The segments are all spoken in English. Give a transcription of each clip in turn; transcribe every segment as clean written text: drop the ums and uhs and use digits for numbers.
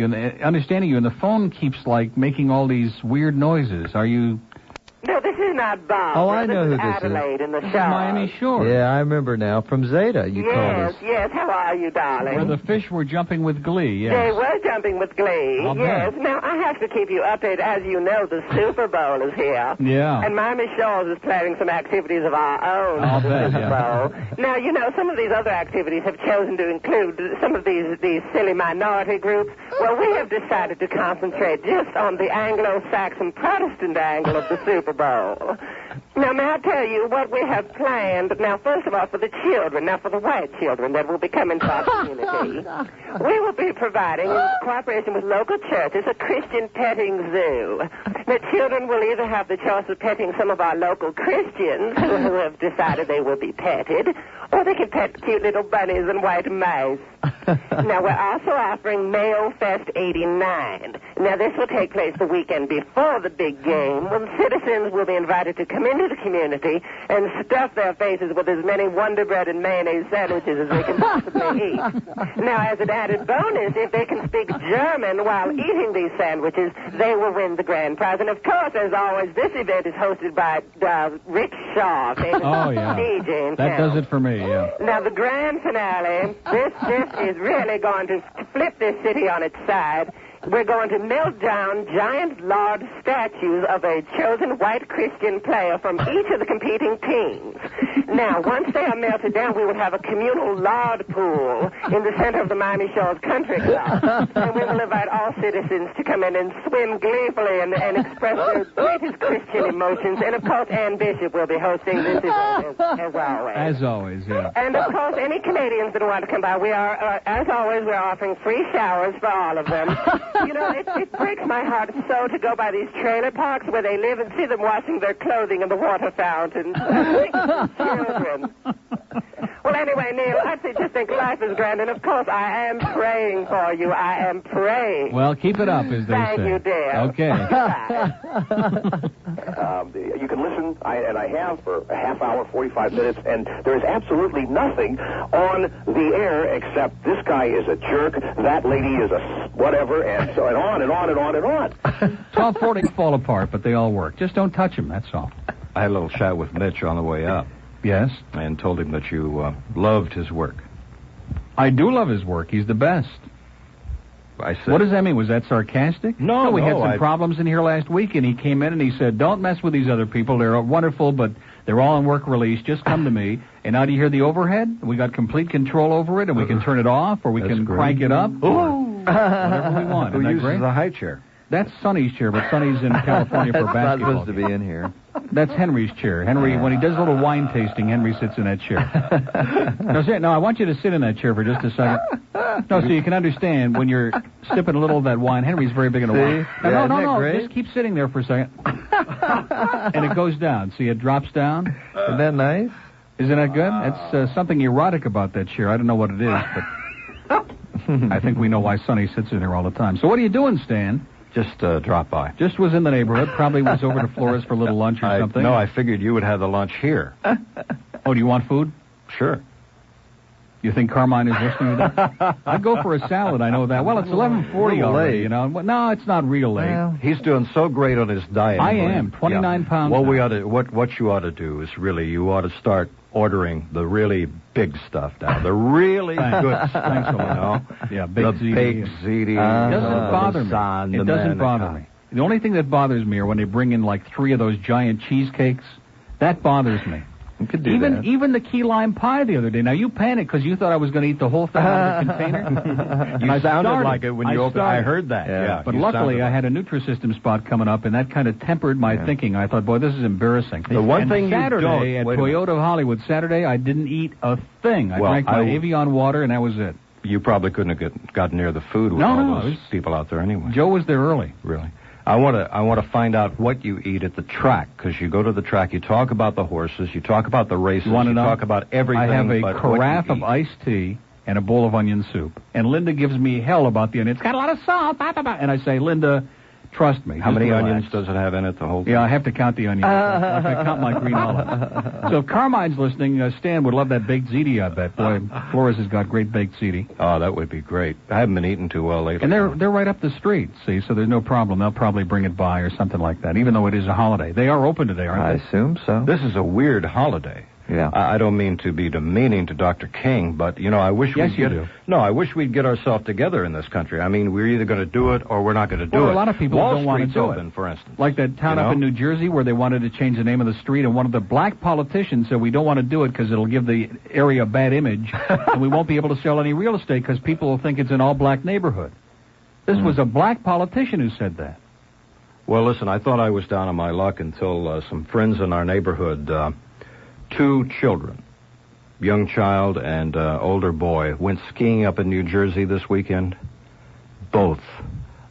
understanding you, and the phone keeps, like, making all these weird noises. Are you... No, this is not Bob. Oh, I know who this Adelaide in the This is show. Miami Shore. Yeah, I remember now. From Zeta, you called us. Yes, how are you, darling? Where the fish were jumping with glee, yes. They were jumping with glee, I'll yes. bet. Now, I have to keep you updated. As you know, the Super Bowl is here. Yeah. And Miami Shores is planning some activities of our own I'll for the bet, Super yeah. Bowl. Now, you know, some of these other activities have chosen to include some of these silly minority groups. Well, we have decided to concentrate just on the Anglo-Saxon Protestant angle of the Super Bowl. Now, may I tell you what we have planned? Now, first of all, for the children, now for the white children that will be coming to our community, we will be providing, in cooperation with local churches, a Christian petting zoo. The children will either have the choice of petting some of our local Christians who have decided they will be petted, or they can pet cute little bunnies and white mice. Now, we're also offering Mayo Fest 89. Now, this will take place the weekend before the big game, when citizens will be invited to come into the community and stuff their faces with as many Wonder Bread and mayonnaise sandwiches as they can possibly eat. Now, as an added bonus, if they can speak German while eating these sandwiches, they will win the grand prize. And, of course, as always, this event is hosted by Rick Shaw, famous DJ in That town. does it for me, yeah. Now, the grand finale, this is really going to flip this city on its side. We're going to melt down giant large statues of a chosen white Christian player from each of the competing teams. Now, once they are melted down, we will have a communal lard pool in the center of the Miami Shores Country Club. And we will invite all citizens to come in and swim gleefully and express their greatest Christian emotions. And, of course, Ann Bishop will be hosting this event as always. As always, yeah. And, of course, any Canadians that want to come by, we are, as always, we're offering free showers for all of them. You know, it breaks my heart so to go by these trailer parks where they live and see them washing their clothing in the water fountains. Children. Well, anyway, Neil, I just think life is grand, and of course I am praying for you. I am praying. Well, keep it up, as they say. Thank you, dear. Okay. You can listen, and I have, for a half hour, 45 minutes, and there is absolutely nothing on the air except this guy is a jerk, that lady is a whatever, and so and on and on and on and on. 1240 fall apart, but they all work. Just don't touch them, that's all. I had a little chat with Mitch on the way up. Yes? And told him that you loved his work. I do love his work. He's the best. I said, What does that mean? Was that sarcastic? No, we had no, some problems in here last week, and he came in and he said, don't mess with these other people. They're wonderful, but they're all on work release. Just come to me. And now do you hear the overhead? We got complete control over it, and we can turn it off, or we can crank it up. Ooh. Whatever we want. Who Isn't that uses great? the high chair? That's Sonny's chair, but Sonny's in California for That's not basketball. supposed to be in here. That's Henry's chair. Henry, when he does a little wine tasting, Henry sits in that chair. No, I want you to sit in that chair for just a second. No, so you can understand when you're sipping a little of that wine. Henry's very big into wine. No. Great? Just keep sitting there for a second. And it goes down. See, it drops down. Isn't that nice? Isn't that good? That's something erotic about that chair. I don't know what it is, but I think we know why Sonny sits in there all the time. So what are you doing, Stan? Just drop by. Just was in the neighborhood. Probably was over to Flores for a little lunch or something. No, I figured you would have the lunch here. Oh, do you want food? Sure. You think Carmine is listening to that? I'd go for a salad, I know that. Well, it's 11:40 already, you know. No, it's not real late. Well, He's doing so great on his diet. I am, 29 pounds Well, now. what you ought to do is really, you ought to start ordering the really big stuff now. The really good stuff. Thanks a lot. Yeah, big the ziti. baked ziti. It doesn't bother me. It doesn't bother me. The only thing that bothers me are when they bring in like 3 of those giant cheesecakes. That bothers me. You could do that. Even the key lime pie the other day. Now, you panicked because you thought I was going to eat the whole thing out of the container. You sounded like it when you opened. I heard that. Yeah. But luckily, I had a Nutrisystem spot coming up, and that kind of tempered my thinking. I thought, boy, this is embarrassing. The one thing Saturday you don't... at Toyota Hollywood, Saturday, I didn't eat a thing. I drank my Evian water, and that was it. You probably couldn't have gotten near the food with all those people out there anyway. Joe was there early. Really? I want to find out what you eat at the track, because you go to the track, you talk about the horses, you talk about the races, you talk about everything. I have a carafe of iced tea and a bowl of onion soup. And Linda gives me hell about the onion. It's got a lot of salt. And I say, Linda, Trust me. How many relax. onions does it have in it, the whole thing? Yeah, I have to count the onions. I count my green olive. So if Carmine's listening, Stan would love that baked ziti, I bet. Boy, Flores has got great baked ziti. Oh, that would be great. I haven't been eating too well lately. And they're right up the street, see, so there's no problem. They'll probably bring it by or something like that, even though it is a holiday. They are open today, aren't they? I assume so. This is a weird holiday. Yeah. I don't mean to be demeaning to Dr. King, but, I wish we'd get ourselves together in this country. I mean, we're either going to do it or we're not going to do it. A lot of people don't want to do open, for instance. Like that town up in New Jersey where they wanted to change the name of the street, and one of the black politicians said we don't want to do it because it'll give the area a bad image, and we won't be able to sell any real estate because people will think it's an all-black neighborhood. This was a black politician who said that. Well, listen, I thought I was down on my luck until some friends in our neighborhood, 2 children, young child and older boy, went skiing up in New Jersey this weekend. Both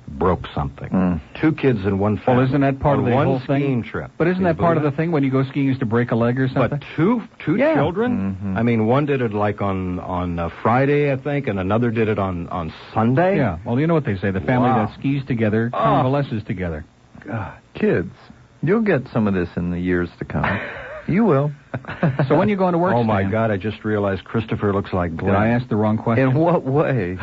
broke something. 2 kids in one family. Well, isn't that part of the whole thing? One skiing trip. But isn't that part of the thing when you go skiing is to break a leg or something? But two children? Mm-hmm. I mean, one did it like on Friday, I think, and another did it on Sunday. Yeah, well, you know what they say. The family that skis together convalesces together. God, kids, you'll get some of this in the years to come. You will. So when you going to work, my Stan? God, I just realized Christopher looks like Glenn. Did I ask the wrong question? In what way?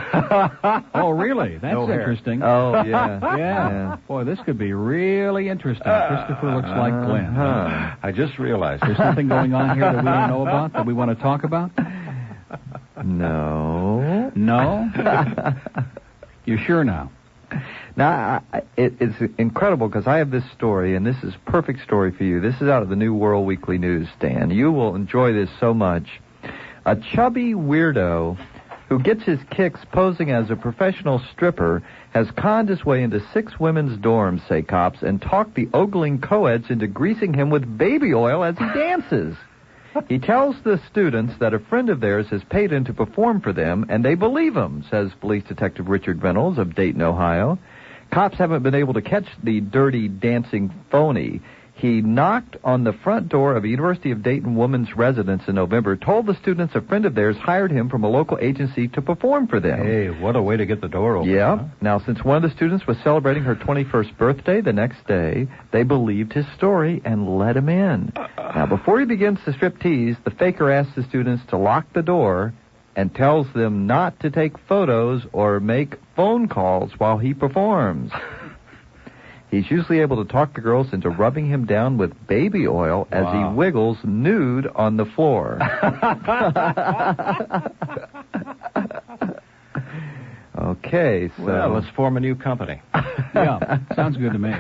Oh, really? That's interesting. Oh, yeah. Yeah. Boy, this could be really interesting. Christopher looks like Glenn. I just realized. There's something going on here that we don't know about, that we want to talk about? No. No? You sure now? Now, it's incredible because I have this story, and this is a perfect story for you. This is out of the New World Weekly News, Stan. You will enjoy this so much. A chubby weirdo who gets his kicks posing as a professional stripper has conned his way into 6 women's dorms, say cops, and talked the ogling co-eds into greasing him with baby oil as he dances. He tells the students that a friend of theirs has paid him to perform for them, and they believe him, says Police Detective Richard Reynolds of Dayton, Ohio. Cops haven't been able to catch the dirty dancing phony. He knocked on the front door of a University of Dayton woman's residence in November, told the students a friend of theirs hired him from a local agency to perform for them. Hey, what a way to get the door open. Yeah. Huh? Now, since one of the students was celebrating her 21st birthday the next day, they believed his story and let him in. Now, before he begins the striptease, the faker asks the students to lock the door and tells them not to take photos or make phone calls while he performs. He's usually able to talk the girls into rubbing him down with baby oil as he wiggles nude on the floor. Okay, so... Well, let's form a new company. Yeah, sounds good to me.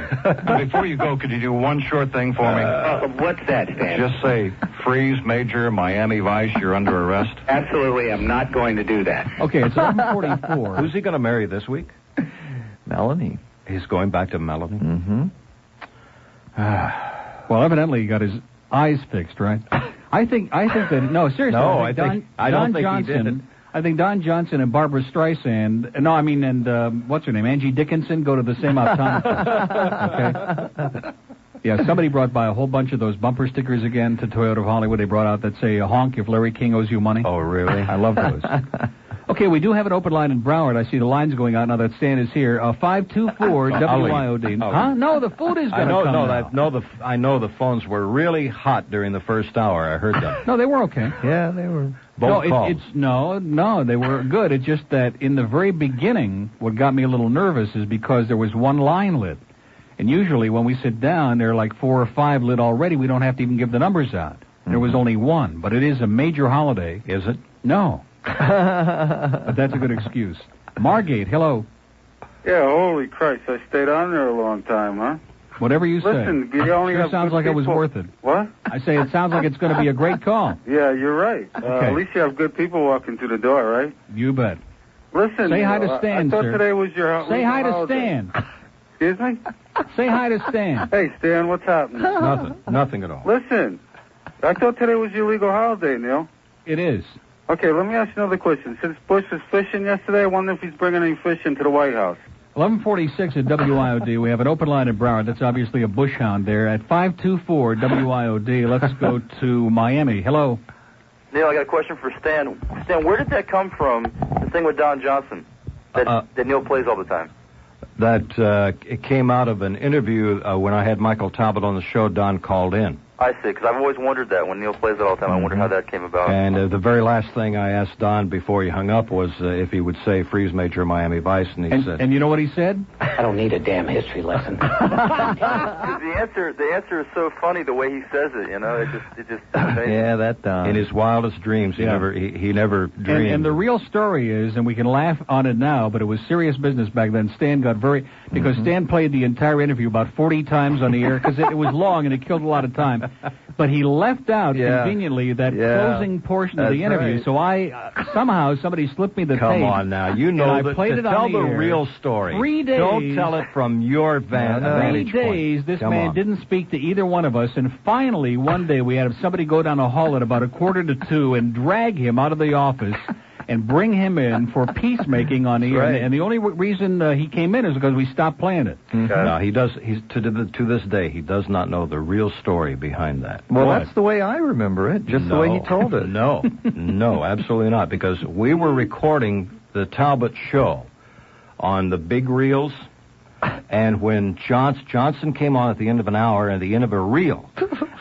Before you go, could you do one short thing for me? What's that, Stan? Just say, freeze, Major, Miami Vice, you're under arrest. Absolutely, I'm not going to do that. Okay, it's 11:44. Who's he going to marry this week? Melanie. He's going back to Melanie? Mm-hmm. Well, evidently he got his eyes fixed, right? I think that... No, seriously. No, I don't think he did it. I think Don Johnson and Barbara Streisand... No, I mean, and what's her name? Angie Dickinson go to the same optometrist. Okay? Yeah, somebody brought by a whole bunch of those bumper stickers again to Toyota of Hollywood. They brought out that say, honk if Larry King owes you money. Oh, really? I love those. Okay, we do have an open line in Broward. I see the lines going out now that Stan is here. 524 WIOD. Huh? No, the food is going to come. I know the phones were really hot during the first hour. I heard them. No, they were okay. Yeah, they were. Both calls. No, they were good. It's just that in the very beginning, what got me a little nervous is because there was one line lit. And usually when we sit down, there are like 4 or 5 lit already. We don't have to even give the numbers out. There was only one, but it is a major holiday. Is it? No. But that's a good excuse. Margate, hello. Yeah, holy Christ, I stayed on there a long time, huh? Whatever you say. Listen, you only have sounds good like it was people. worth it. What? I say it sounds like it's going to be a great call. Yeah, you're right. Okay. At least you have good people walking through the door, right? You bet. Listen, say hi to Stan, I thought sir. today was your Say hi to holiday. Stan. Excuse me? Say hi to Stan. Hey, Stan, what's happening? Nothing at all. Listen, I thought today was your legal holiday, Neil. It is. Okay, let me ask you another question. Since Bush was fishing yesterday, I wonder if he's bringing any fish into the White House. 1146 at WIOD. We have an open line in Broward. That's obviously a bush hound there. At 524 WIOD, let's go to Miami. Hello. Neil, I got a question for Stan. Stan, where did that come from, the thing with Don Johnson, that Neil plays all the time? That it came out of an interview when I had Michael Talbot on the show. Don called in. I see, because I've always wondered that when Neil plays it all the time. I wonder how that came about. And the very last thing I asked Don before he hung up was if he would say Freeze Major Miami Vice, and he said... And you know what he said? I don't need a damn history lesson. The answer is so funny the way he says it, you know. It just yeah, that Don. In his wildest dreams, he never dreamed. And the real story is, and we can laugh on it now, but it was serious business back then. Stan got because Stan played the entire interview about 40 times on the air because it was long and it killed a lot of time. But he left out conveniently that closing portion of the interview. Right. So somehow somebody slipped me the tape. Come on now, you know I played it tell on the air. real story. 3 days. Don't tell it from your vantage 3 days. point. This Come man on. didn't speak to either one of us, and finally one day we had somebody go down the hall at about 1:45 and drag him out of the office. And bring him in for peacemaking on the air. Right. And the only reason he came in is because we stopped playing it. No, he does. He's to this day he does not know the real story behind that. Well, What? that's the way I remember it, just the way he told it. No, absolutely not. Because we were recording the Talbot show on the big reels, and when Johnson came on at the end of an hour and the end of a reel,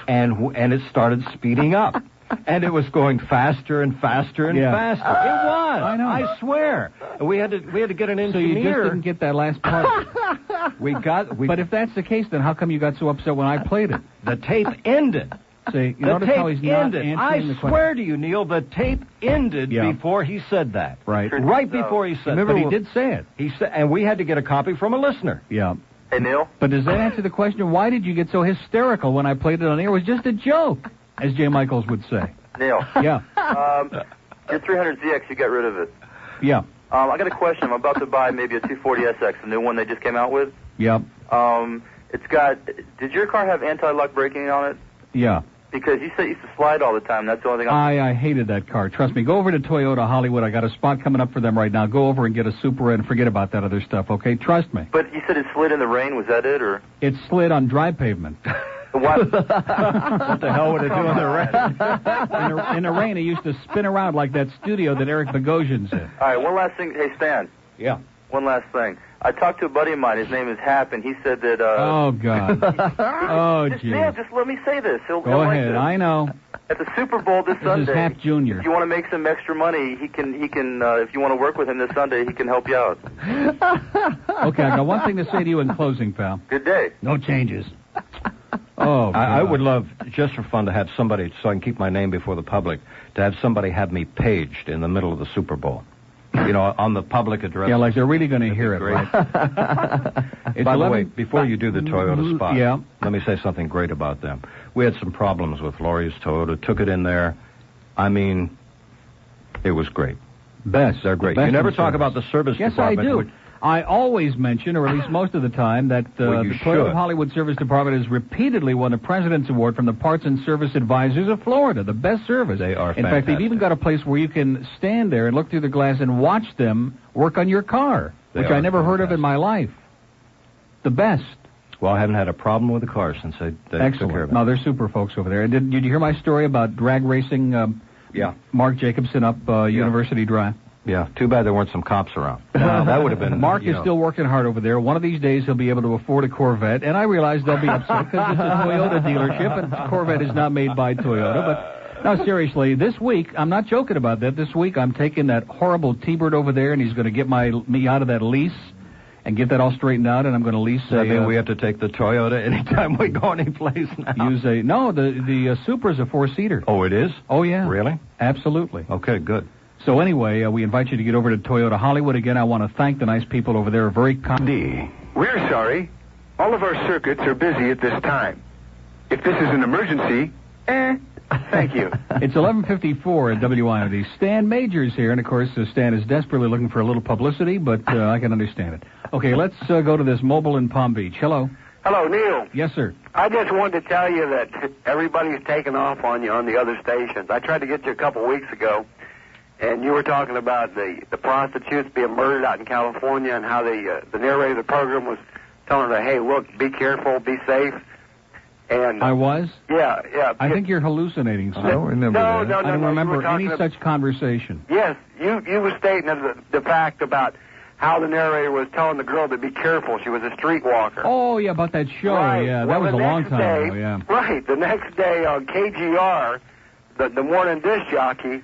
and it started speeding up. And it was going faster and faster and faster. It was. I know. I swear. We had to get an engineer. So you just didn't get that last part. But if that's the case, then how come you got so upset when I played it? The tape ended. See, you The notice how he's tape not ended. answering the I question. swear to you, Neil, the tape ended before he said that. Right. Right before he said Remember, that. he did say it. He said, and we had to get a copy from a listener. Yeah. Hey, Neil? But does that answer the question? Why did you get so hysterical when I played it on air? It was just a joke, as Jay Michaels would say. Neil. Yeah. Your 300ZX, you got rid of it. Yeah. I got a question. I'm about to buy maybe a 240SX, the new one they just came out with. Yeah. It's got... Did your car have anti-lock braking on it? Yeah. Because you said it used to slide all the time. That's the only thing I hated that car. Trust me. Go over to Toyota Hollywood. I got a spot coming up for them right now. Go over and get a Supra and forget about that other stuff, okay? Trust me. But you said it slid in the rain. Was that it, or...? It slid on dry pavement. What? What the hell would it do in the rain? In the rain, it used to spin around like that studio that Eric Bogosian's in. All right, one last thing. Hey, Stan. Yeah. One last thing. I talked to a buddy of mine. His name is Hap, and he said that... Oh, God. Oh, gee. Yeah, just let me say this. He'll Go like ahead. this. I know. At the Super Bowl this Sunday... This is Hap Jr. If you want to make some extra money, he can. If you want to work with him this Sunday, he can help you out. Okay, I got one thing to say to you in closing, pal. Good day. No changes. Oh, I would love, just for fun, to have somebody, so I can keep my name before the public, to have somebody have me paged in the middle of the Super Bowl. You know, on the public address. Yeah, like they're really going to hear it, right? By the way, before you do the Toyota spot, yeah. Let me say something great about them. We had some problems with Laurie's Toyota, took it in there. I mean, it was great. Best. They're great. Best You never in talk service. about the service Yes, department. I do. I always mention, or at least most of the time, that Well, you the Toyota should. Hollywood Service Department has repeatedly won the President's Award from the Parts and Service Advisors of Florida, the best service. They are In fact, they've even got a place where you can stand there and look through the glass and watch them work on your car, They which are I never heard of fantastic. in my life. The best. Well, I haven't had a problem with the car since they took care of Excellent. it. No, they're super folks over there. Did you hear my story about drag racing? Yeah. Mark Jacobson up University Drive. Yeah, too bad there weren't some cops around. That would have been... Mark is still working hard over there. One of these days he'll be able to afford a Corvette, and I realize they'll be upset because it's a Toyota dealership, and Corvette is not made by Toyota. But no, seriously, this week, I'm not joking about that. This week I'm taking that horrible T-Bird over there, and he's going to get me out of that lease and get that all straightened out, and I'm going to lease I mean, we have to take the Toyota anytime we go anyplace now. The Supra's a four-seater. Oh, it is? Oh, yeah. Really? Absolutely. Okay, good. So anyway, we invite you to get over to Toyota Hollywood. Again, I want to thank the nice people over there. Very kind. We're sorry. All of our circuits are busy at this time. If this is an emergency, thank you. It's 11:54 at WIOD. Stan Major's here, and of course, Stan is desperately looking for a little publicity, but I can understand it. Okay, let's go to this mobile in Palm Beach. Hello. Hello, Neil. Yes, sir. I just wanted to tell you that everybody's taken off on you on the other stations. I tried to get you a couple weeks ago, and you were talking about the prostitutes being murdered out in California and how the narrator of the program was telling her, hey, look, be careful, be safe. And I was? Yeah. I think you're hallucinating, sir. I don't remember that. I don't remember any talking such conversation. Yes, you were stating the fact about how the narrator was telling the girl to be careful. She was a streetwalker. Oh, yeah, about that show. Right. Yeah, well, that was a long time day, ago, yeah. Right. The next day on KGR, the morning disc jockey,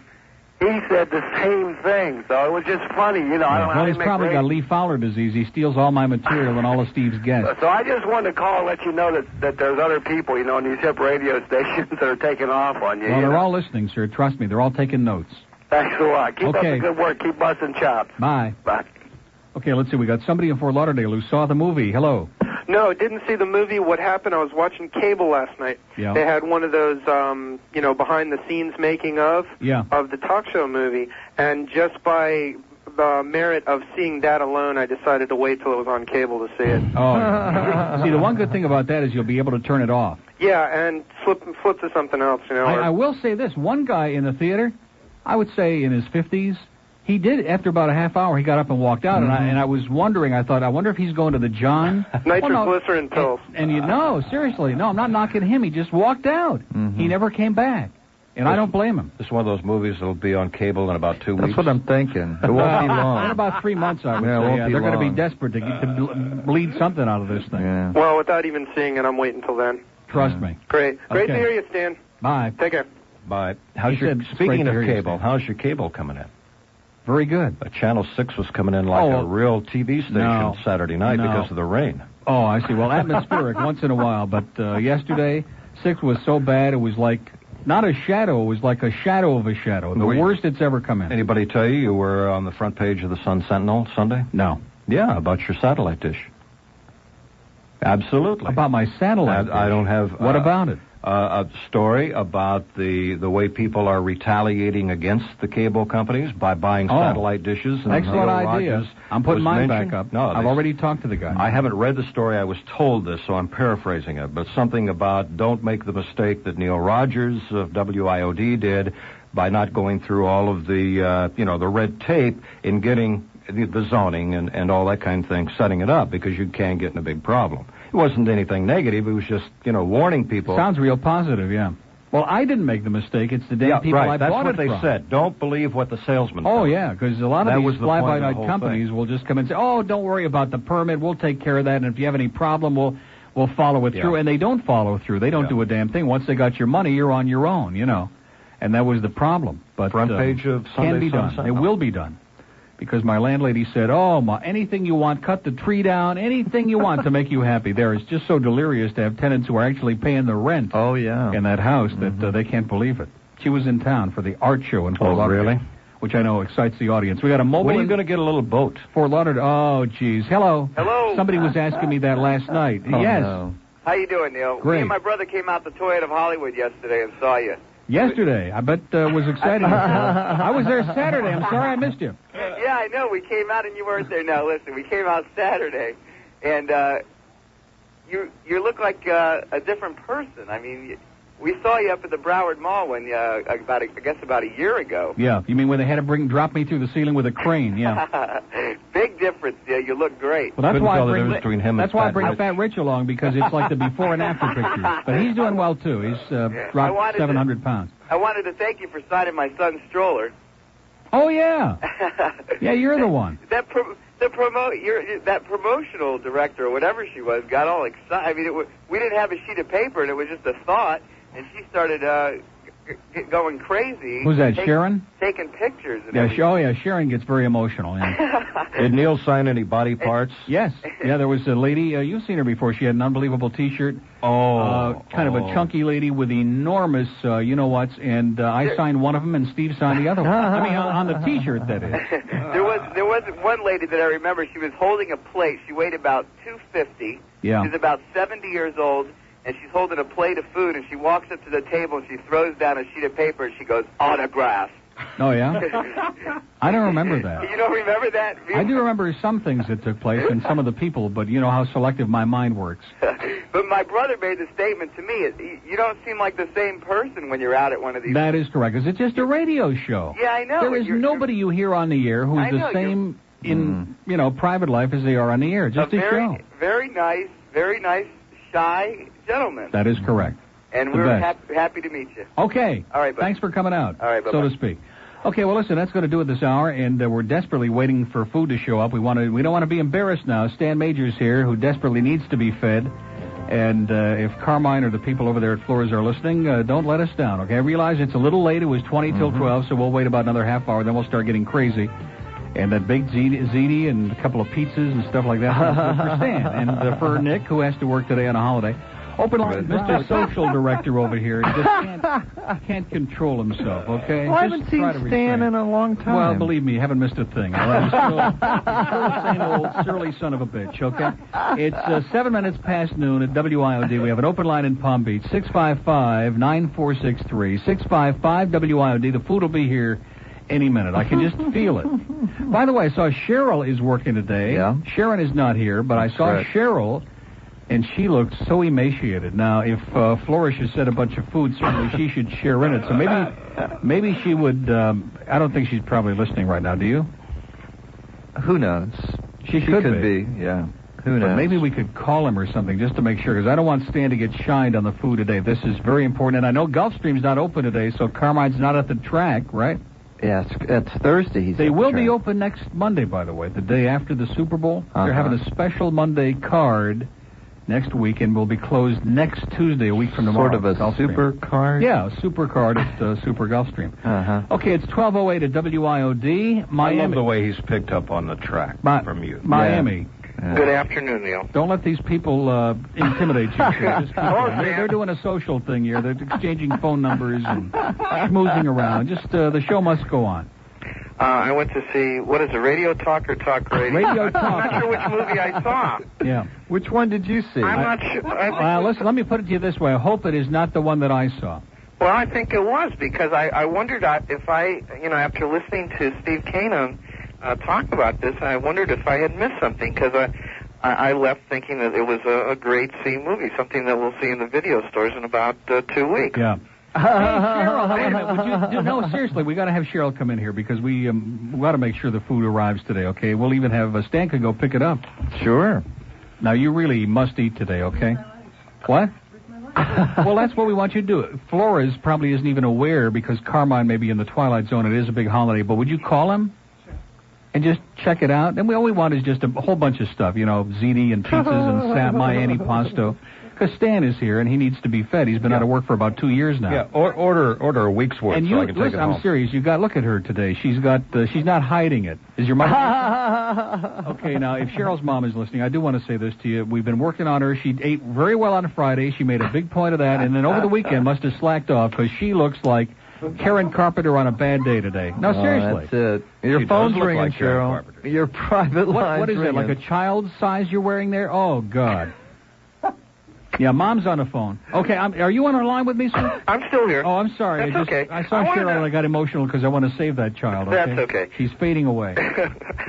he said the same thing. So it was just funny, you know. I don't know well, how he's probably got Lee Fowler disease. He steals all my material and all of Steve's guests. So I just wanted to call and let you know that there's other people, you know, in these hip radio stations that are taking off on you. Well, you they're know? all listening, sir. Trust me. They're all taking notes. Thanks a lot. Keep up Okay. the good work. Keep busting chops. Bye. Bye. Okay, let's see. We got somebody in Fort Lauderdale who saw the movie. Hello. No, didn't see the movie. What happened, I was watching cable last night. Yeah. They had one of those, behind-the-scenes making of the talk show movie. And just by the merit of seeing that alone, I decided to wait till it was on cable to see it. Oh. See, the one good thing about that is you'll be able to turn it off. Yeah, and flip to something else, you know. I will say this. One guy in the theater, I would say in his 50s, he did, after about a half hour, he got up and walked out, and I was wondering, I wonder if he's going to the John. Nitroglycerin pills. And seriously, no, I'm not knocking him. He just walked out. He never came back. And I don't blame him. This is one of those movies that'll be on cable in about 2 weeks. That's what I'm thinking. It won't be long. In about 3 months, I would say. Yeah, They're going to be desperate to bleed something out of this thing. Yeah. Well, without even seeing it, I'm waiting till then. Trust me. Great. Great to Okay. hear you, Stan. Bye. Take care. Bye. great Speaking to of hear you, cable, Steve. how's your cable coming in? Very good. Channel 6 was coming in like a real TV station Saturday night because of the rain. Oh, I see. Well, atmospheric once in a while, but yesterday, 6 was so bad it was like, not a shadow, it was like a shadow of a shadow. The worst it's ever come in. Anybody tell you were on the front page of the Sun Sentinel Sunday? No. Yeah, about your satellite dish. Absolutely. About my satellite dish? I don't have... What about it? A story about the way people are retaliating against the cable companies by buying satellite dishes. And excellent idea. Rogers I'm putting mine mentioned. back up. No, I've already talked to the guy. I haven't read the story. I was told this, so I'm paraphrasing it. But something about don't make the mistake that Neil Rogers of WIOD did by not going through all of the the red tape in getting the zoning and all that kind of thing, setting it up, because you can get in a big problem. It wasn't anything negative. It was just, warning people. Sounds real positive, yeah. Well, I didn't make the mistake. It's the damn people I That's bought what it they from. said. Don't believe what the salesman Oh, said. yeah, because a lot of That these was the point of the fly-by-night whole companies thing. will just come and say, oh, don't worry about the permit. We'll take care of that, and if you have any problem, we'll follow it through. And they don't follow through. They don't do a damn thing. Once they got your money, you're on your own, And that was the problem. But Front page of Sunday can be done. Sun It will be done. Because my landlady said, anything you want, cut the tree down, anything you want to make you happy. There, it's just so delirious to have tenants who are actually paying the rent in that house that they can't believe it. She was in town for the art show in Fort Lauderdale. Really? Which I know excites the audience. We got a mobile... When are you going to get a little boat? Fort Lauderdale. Oh, geez. Hello. Hello. Somebody was asking me that last night. Yes. No. How you doing, Neil? Great. Me and my brother came out to Toyota of Hollywood yesterday and saw you. Yesterday. I bet was exciting. I was there Saturday. I'm sorry I missed you. Yeah, I know. We came out and you weren't there. Now, listen, we came out Saturday, and you look like a different person. I mean, we saw you up at the Broward Mall when about a year ago. Yeah, you mean when they had to drop me through the ceiling with a crane? Yeah. Big difference. Yeah, you look great. Well, that's why I bring Rich. Fat Rich along, because it's like the before and after pictures. But he's doing well too. He's dropped 700 pounds. I wanted to thank you for signing my son's stroller. Oh yeah. Yeah, you're the one. That promotional director or whatever she was got all excited. I mean, we didn't have a sheet of paper, and it was just a thought, and she started going crazy. Who's that, Sharon? Taking pictures. And yeah, Sharon gets very emotional. Yeah. Did Neil sign any body parts? Yes. Yeah, there was a lady, you've seen her before. She had an unbelievable T-shirt. Kind of a chunky lady with enormous you-know-whats, and I signed one of them, and Steve signed the other one. I mean, on the T-shirt, that is. There was one lady that I remember. She was holding a plate. She weighed about 250. Yeah. She's about 70 years old, and she's holding a plate of food, and she walks up to the table, and she throws down a sheet of paper, and she goes, autograph. Oh, yeah? I don't remember that. You don't remember that? I do remember some things that took place and some of the people, but you know how selective my mind works. But my brother made the statement to me, you don't seem like the same person when you're out at one of these... That is correct, because it's just a radio show. Yeah, I know. There is nobody you hear on the air who's the same in, private life as they are on the air. Just a show. Very nice, shy gentleman. That is correct. And we're happy to meet you. Okay. All right, buddy. Thanks for coming out, all right, so to speak. Okay, well, listen, that's going to do it this hour, and we're desperately waiting for food to show up. We don't want to be embarrassed now. Stan Major's here, who desperately needs to be fed. And if Carmine or the people over there at Flores are listening, don't let us down, okay? I realize it's a little late. It was 20 till 12, so we'll wait about another half hour, then we'll start getting crazy. And that baked ziti and a couple of pizzas and stuff like that for Stan. And for Nick, who has to work today on a holiday. Open line, Mr. Social Director over here just can't control himself, okay? Well, I haven't seen Stan in a long time. Well, believe me, you haven't missed a thing. All right? Still the same old surly son of a bitch, okay? It's 7 minutes past noon at WIOD. We have an open line in Palm Beach, 655-9463, 655-WIOD. The food will be here any minute. I can just feel it. By the way, I saw Cheryl is working today. Yeah. Sharon is not here, but I saw Cheryl, and she looked so emaciated. Now, if Flourish has said a bunch of food, certainly she should share in it. So maybe she would. I don't think she's probably listening right now. Do you? Who knows? She could be. Yeah. Who knows? But maybe we could call him or something just to make sure, because I don't want Stan to get shined on the food today. This is very important. And I know Gulfstream's not open today, so Carmine's not at the track, right? Yeah, it's Thursday. They will be open next Monday, by the way, the day after the Super Bowl. They're having a special Monday card next week, and will be closed next Tuesday, a week from tomorrow. Sort of a super card? Yeah, a super card at Super Gulfstream. Okay, it's 12:08 at WIOD. Miami. I love the way he's picked up on the track from you. Miami. Yeah. Good afternoon, Neil. Don't let these people intimidate you. Just they're doing a social thing here. They're exchanging phone numbers and schmoozing around. Just the show must go on. I went to see, what is it, Radio Talk or Talk Radio? Radio Talk. I'm not sure which movie I saw. Yeah. Which one did you see? I'm not sure. Listen, let me put it to you this way. I hope it is not the one that I saw. Well, I think it was, because I wondered if after listening to Steve Kanan talk about this, I wondered if I had missed something, because I left thinking that it was a grade C movie, something that we'll see in the video stores in about 2 weeks. Yeah. Hey, Cheryl, would you no, seriously, we got to have Cheryl come in here, because we got to make sure the food arrives today, okay? We'll even have Stan can go pick it up. Sure. Now, you really must eat today, okay? What? Well, that's what we want you to do. Flores probably isn't even aware, because Carmine may be in the Twilight Zone. It is a big holiday, but would you call him and just check it out? And all we want is just a whole bunch of stuff, ziti and pizzas and my antipasto. Because Stan is here, and he needs to be fed. He's been out of work for about 2 years now. Yeah, order a week's worth, and so I can take it home. I'm serious. Look at her today. She's not hiding it. Is your mom? Okay, now, if Cheryl's mom is listening, I do want to say this to you. We've been working on her. She ate very well on Friday. She made a big point of that, and then over the weekend must have slacked off, because she looks like Karen Carpenter on a bad day today. No, seriously. That's it. Your phone's ringing, like Cheryl. Your private line. What is it, like a child's size you're wearing there? Oh, God. Yeah, Mom's on the phone. Okay, are you on the line with me, sir? I'm still here. Oh, I'm sorry. That's okay. I saw Cheryl and I got emotional because I want to save that child. Okay? That's okay. She's fading away.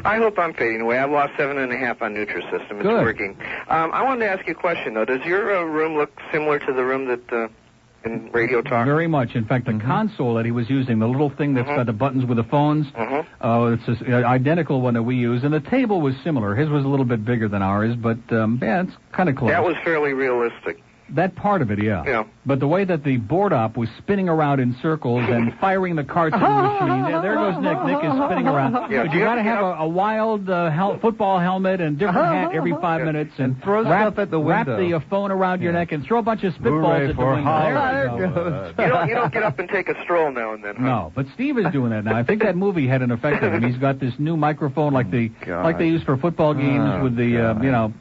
I hope I'm fading away. I've lost 7.5 on Nutrisystem. It's working. I wanted to ask you a question, though. Does your room look similar to the room that in Radio Talk? Very much. In fact, the console that he was using, the little thing that's got the buttons with the phones, it's an identical one that we use. And the table was similar. His was a little bit bigger than ours, but yeah, it's kind of close. That was fairly realistic. That part of it, yeah. But the way that the board op was spinning around in circles and firing the cartoon machine. Yeah, there goes Nick. Nick is spinning around. Yeah, but you got to have a wild football helmet and different hat every 5 minutes and throw stuff at the window. Wrap the phone around your neck and throw a bunch of spitballs at the window. You don't get up and take a stroll now and then, huh? No, but Steve is doing that now. I think that movie had an effect on him. He's got this new microphone like they use for football games with the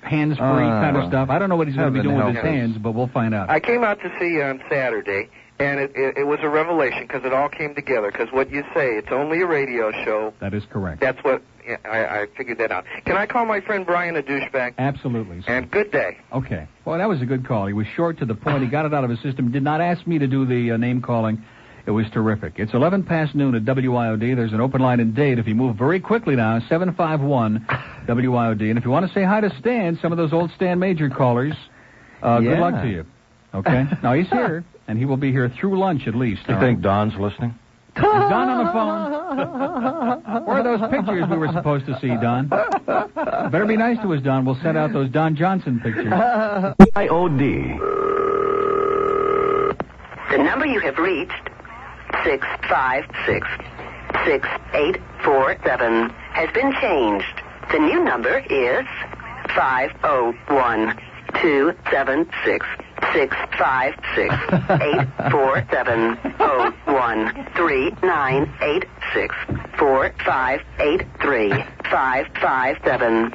hands-free kind of stuff. I don't know what he's going to be doing with his hands, but we'll find out. I came out to see you on Saturday, and it was a revelation because it all came together. Because what you say, it's only a radio show. That is correct. That's what I figured that out. Can I call my friend Brian a douchebag? Absolutely. Sir. And good day. Okay. Well, that was a good call. He was short to the point. He got it out of his system. Did not ask me to do the name calling. It was terrific. It's 11 past noon at WIOD. There's an open line in Dade. If you move very quickly now, 751 WIOD. And if you want to say hi to Stan, some of those old Stan Major callers, good luck to you. Okay? Now, he's here, and he will be here through lunch at least. Do you think Don's listening? Is Don on the phone? Where are those pictures we were supposed to see, Don? Better be nice to us, Don. We'll send out those Don Johnson pictures. IOD. The number you have reached 656. 6847 has been changed. The new number is 501-276. 656 847 013986 4583 557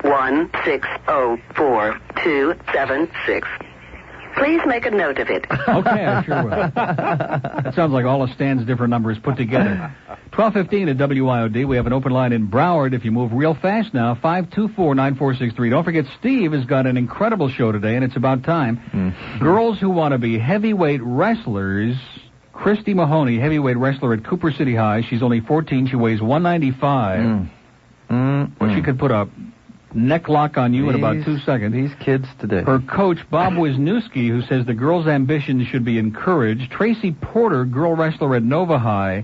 1604 276. Please make a note of it. Okay, I sure will. That sounds like all of Stan's different numbers put together. 12:15 at WIOD. We have an open line in Broward. If you move real fast now, 524-9463. Don't forget, Steve has got an incredible show today, and it's about time. Girls who want to be heavyweight wrestlers. Christy Mahoney, heavyweight wrestler at Cooper City High. She's only 14. She weighs 195. Well, she could put a neck lock on you in about 2 seconds. These kids today. Her coach, Bob Wisniewski, who says the girls' ambitions should be encouraged. Tracy Porter, girl wrestler at Nova High.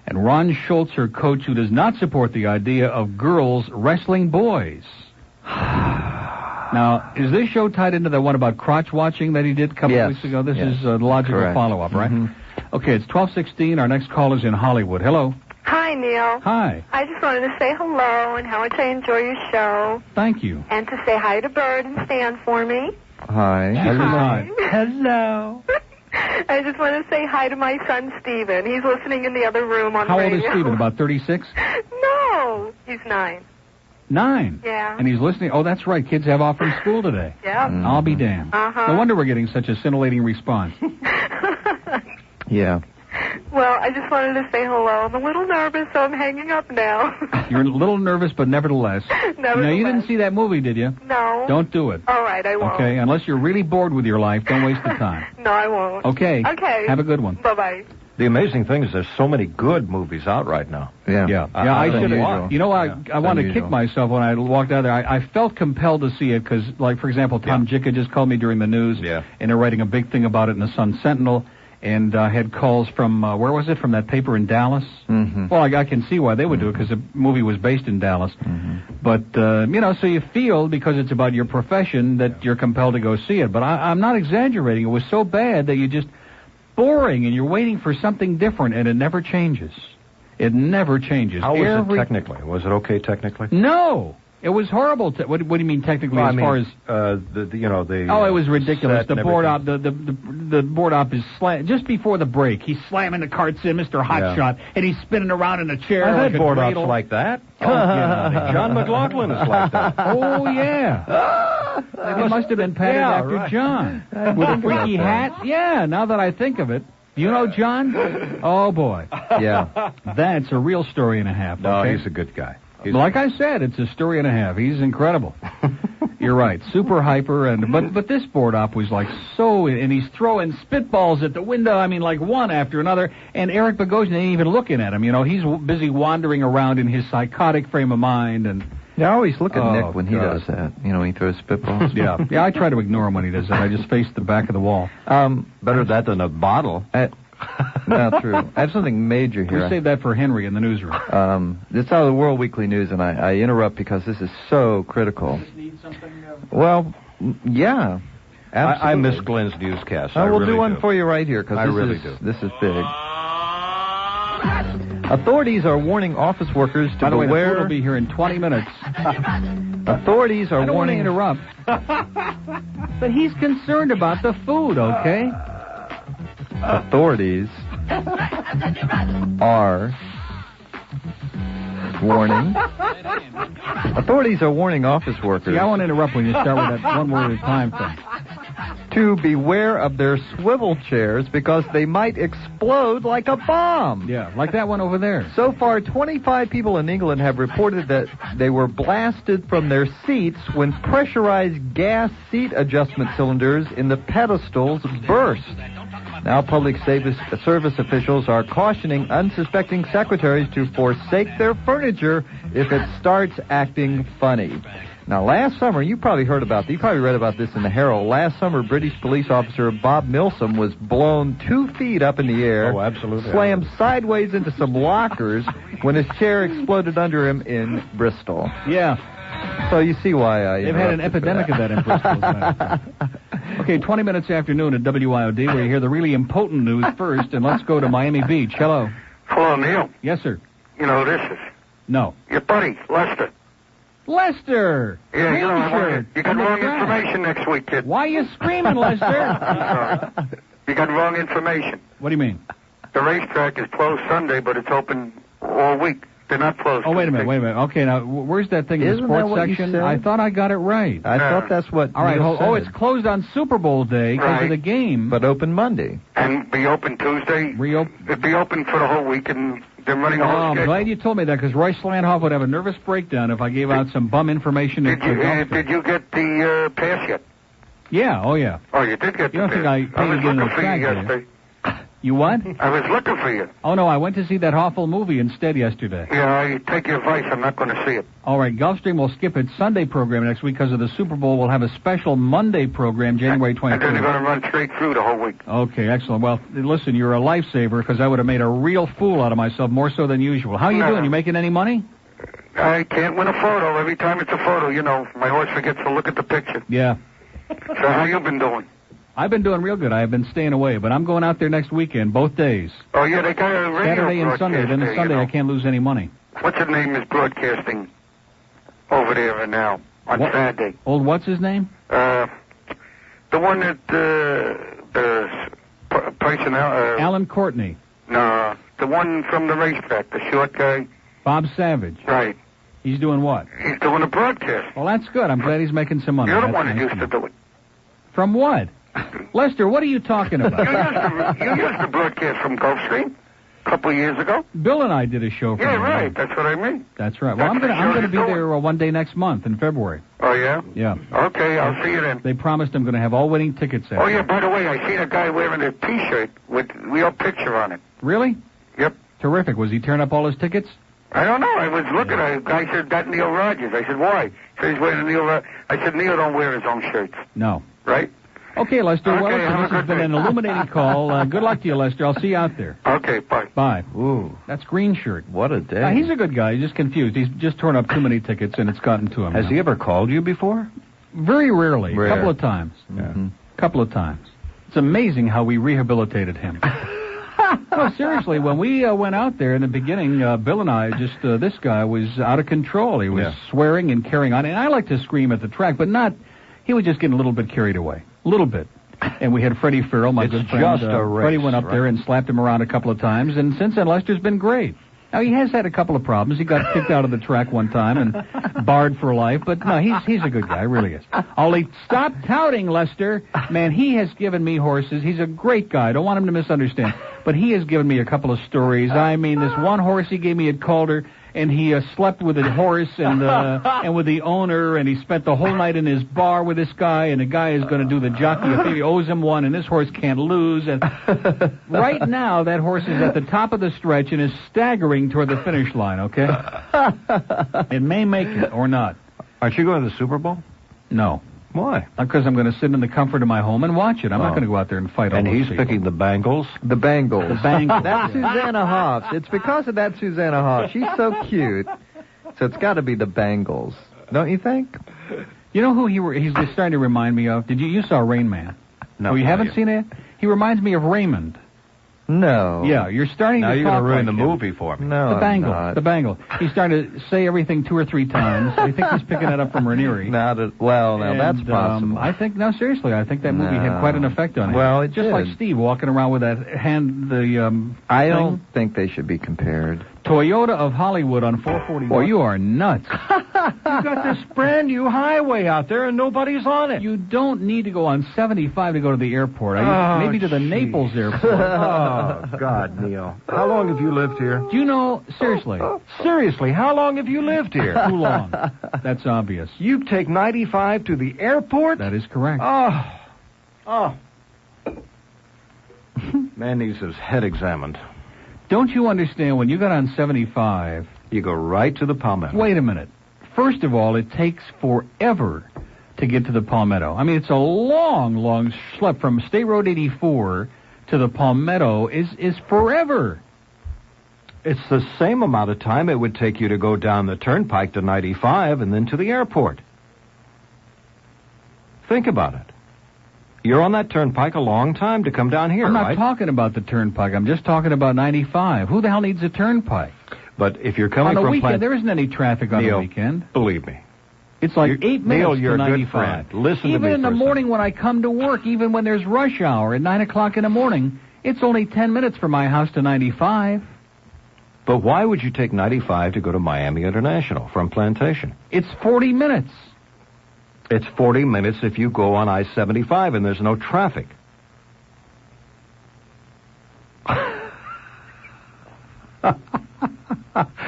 And Ron Schultz, her coach, who does not support the idea of girls wrestling boys. Now, is this show tied into the one about crotch watching that he did a couple of weeks ago? This is a logical follow-up, right? Okay, it's 12:16. Our next call is in Hollywood. Hello. Hi, Neil. Hi. I just wanted to say hello and how much I enjoy your show. Thank you. And to say hi to Bird and Stan for me. Hi. Hi. Hello. I just want to say hi to my son, Steven. He's listening in the other room on How radio. old is Steven? About 36? No, he's 9. 9? Yeah. And he's listening. Oh, that's right. Kids have off from school today. Yep. I'll be damned. No wonder we're getting such a scintillating response. Yeah. Well, I just wanted to say hello. I'm a little nervous, so I'm hanging up now. You're a little nervous, but nevertheless. Now, you didn't see that movie, did you? No. Don't do it. All right, I won't. Okay, unless you're really bored with your life, don't waste the time. No, I won't. Okay. Okay. Have a good one. Bye-bye. The amazing thing is there's so many good movies out right now. Yeah, I should have. You know, I wanted to kick myself when I walked out there. I felt compelled to see it because, like, for example, Tom Jicka just called me during the news, and they're writing a big thing about it in the Sun Sentinel, and had calls from, where was it, from that paper in Dallas? Well, I can see why they would do it because the movie was based in Dallas. But, you know, so you feel, because it's about your profession, that you're compelled to go see it. But I'm not exaggerating. It was so bad that you just... boring, and you're waiting for something different, and it never changes. It never changes. How was it technically? Was it okay technically? No, it was horrible. What do you mean technically? Well, far as it was ridiculous. The board op, the board op is just before the break. He's slamming the carts in, Mr. Hotshot, and he's spinning around in a chair. I've like had board ops like that. Oh, yeah. John McLaughlin is like that. Oh yeah. It must have been patterned after John with a freaky hat. Yeah. Now that I think of it. You know John? Oh, boy. Yeah. That's a real story and a half. No, okay? he's a good guy. Like I said, it's a story and a half. He's incredible. You're right. Super hyper. But this board op was like so... And he's throwing spitballs at the window. I mean, like one after another. And Eric Bogosian ain't even looking at him. You know, he's busy wandering around in his psychotic frame of mind. And I always look at Nick when he does that. You know, he throws spitballs. Yeah, I try to ignore him when he does that. I just face the back of the wall. Better that than a bottle. Not true. I have something major here. We saved that for Henry in the newsroom. It's out of the World Weekly News, and I interrupt because this is so critical. Well, yeah. I miss Glenn's newscast. I will really do one for you right here because this is big. Authorities are warning office workers to By the way, the beware. food will be here in 20 minutes. Authorities are I don't warning. want to interrupt. But he's concerned about the food, okay? Authorities are warning. Authorities are warning office workers. See, I won't interrupt when you start with that one word at a time thing. To beware of their swivel chairs because they might explode like a bomb. Yeah, like that one over there. So far, 25 people in England have reported that they were blasted from their seats when pressurized gas seat adjustment cylinders in the pedestals burst. Now, public service officials are cautioning unsuspecting secretaries to forsake their furniture if it starts acting funny. Now, last summer, you probably heard about this. You probably read about this in the Herald. Last summer, British police officer Bob Milsom was blown 2 feet up in the air. Oh, absolutely. Slammed sideways into some lockers when his chair exploded under him in Bristol. Yeah. So you see why they've had an epidemic of that in Bristol. Okay, 20 minutes after noon at WIOD, where you hear the really impotent news first, and let's go to Miami Beach. Hello. Hello, Neil. Yes, sir. You know who this is? No. Your buddy, Lester. Lester! Yeah, you know, you got wrong information next week, kid. Why are you screaming, Lester? You got wrong information. What do you mean? The racetrack is closed Sunday, but it's open all week. They're not closed. Oh, wait a minute. Okay, now, where's that thing in the sports section? I thought I got it right. I thought that's what All right, Neil said. Oh, it's closed on Super Bowl day because of the game. But open Monday. And be open Tuesday. It'd be open for the whole week, and they're running a whole I'm schedule. glad you told me that, because Roy Slandhoff would have a nervous breakdown if I gave out some bum information. Did you get the pass yet? Yeah, oh yeah. Oh, you did get the pass. You don't think I paid to get in the track, do you? You what? I was looking for you. Oh, no, I went to see that awful movie instead yesterday. Yeah, I take your advice. I'm not going to see it. All right, Gulfstream will skip its Sunday program next week because of the Super Bowl. We'll have a special Monday program, January 23rd. And then they're going to run straight through the whole week. Okay, excellent. Well, listen, you're a lifesaver because I would have made a real fool out of myself, more so than usual. How you doing? You making any money? I can't win a photo. Every time it's a photo, you know, my horse forgets to look at the picture. Yeah. So how you been doing? I've been doing real good. I have been staying away, but I'm going out there next weekend, both days. Oh, yeah, they got a radio Saturday and Sunday. Then there, Sunday I can't lose any money. What's his name is broadcasting over there now on Saturday? Old what's his name? The one that the person Alan Courtney. No, the one from the racetrack, the short guy. Bob Savage. Right. He's doing what? He's doing a broadcast. Well, that's good. I'm glad he's making some money. You're the one that used to do it. From what? Lester, what are you talking about? You used to broadcast from Gulfstream a couple of years ago. Bill and I did a show. Yeah, right. That's what I mean. That's right. Well, I'm going to be there one day next month in February. Oh, yeah? Yeah. Okay, I'll see you then. They promised I'm going to have all winning tickets there. Oh, yeah, by the way, I seen a guy wearing a T-shirt with your picture on it. Really? Yep. Terrific. Was he tearing up all his tickets? I don't know. I was looking at a guy said, "That Neil Rogers." I said, "Why?" He said, "He's wearing a Neil Rogers." I said, "Neil don't wear his own shirts." No. Right? Okay, Lester. Okay, well, listen, this has been an illuminating call. Good luck to you, Lester. I'll see you out there. Okay, bye. Bye. Ooh. That's Green Shirt. What a day. He's a good guy. He's just confused. He's just torn up too many tickets, and it's gotten to him. Has he ever called you before? Very rarely. Rare. A couple of times. Mm-hmm. Couple of times. It's amazing how we rehabilitated him. No, seriously, when we went out there in the beginning, Bill and I, this guy was out of control. He was swearing and carrying on. And I like to scream at the track, but not, he was just getting a little bit carried away. A little bit. And we had Freddie Farrell, my good friend. Just a race, Freddie went up there and slapped him around a couple of times, and since then, Lester's been great. Now, he has had a couple of problems. He got kicked out of the track one time and barred for life, but no, he's a good guy, really is. Ollie, stop touting Lester. Man, he has given me horses. He's a great guy. I don't want him to misunderstand. But he has given me a couple of stories. I mean, this one horse he gave me at Calder, and he slept with a horse and with the owner, and he spent the whole night in his bar with this guy, and the guy is going to do the jockey. I think he owes him one, and this horse can't lose. And right now, that horse is at the top of the stretch and is staggering toward the finish line, okay? It may make it or not. Aren't you going to the Super Bowl? No. Why? Because I'm going to sit in the comfort of my home and watch it. I'm not going to go out there and fight all And those he's people. picking the Bengals? The Bengals. The Bengals. That's Susanna Hoffs. It's because of that Susanna Hoffs. She's so cute. So it's got to be the Bengals. Don't you think? You know who he's just starting to remind me of? You saw Rain Man? No. Oh, you haven't seen it? He reminds me of Raymond. No. Yeah, you're starting now to you're talk going to ruin like the him. movie for me. No, The Bangle. I'm not. The Bangle. He's starting to say everything 2 or 3 times. I think he's picking that up from Ranieri. Now that's possible. I think, no, seriously, I think that movie had quite an effect on him. Well, it just did. like Steve walking around with that hand, I thing. don't think they should be compared. Toyota of Hollywood on 441. Boy, you are nuts. You got this brand new highway out there and nobody's on it. You don't need to go on 75 to go to the airport. Maybe to the Naples airport. Oh, God, Neil. How long have you lived here? Do you know, seriously? Seriously, how long have you lived here? Too long. That's obvious. You take 95 to the airport? That is correct. Oh. Man needs his head examined. Don't you understand, when you got on 75... You go right to the Palmetto. Wait a minute. First of all, it takes forever to get to the Palmetto. I mean, it's a long, long schlep from State Road 84 to the Palmetto is forever. It's the same amount of time it would take you to go down the turnpike to 95 and then to the airport. Think about it. You're on that turnpike a long time to come down here, I'm not right? talking about the turnpike. I'm just talking about 95. Who the hell needs a turnpike? But if you're coming on from a weekend, there isn't any traffic on Neil, the weekend. Believe me. It's like 8 minutes Neil, you're to a good 95. friend. Listen to me Even in the for a morning when I come to work, even when there's rush hour at 9 o'clock in the morning, it's only 10 minutes from my house to 95. But why would you take 95 to go to Miami International from Plantation? It's 40 minutes. It's 40 minutes if you go on I-75 and there's no traffic.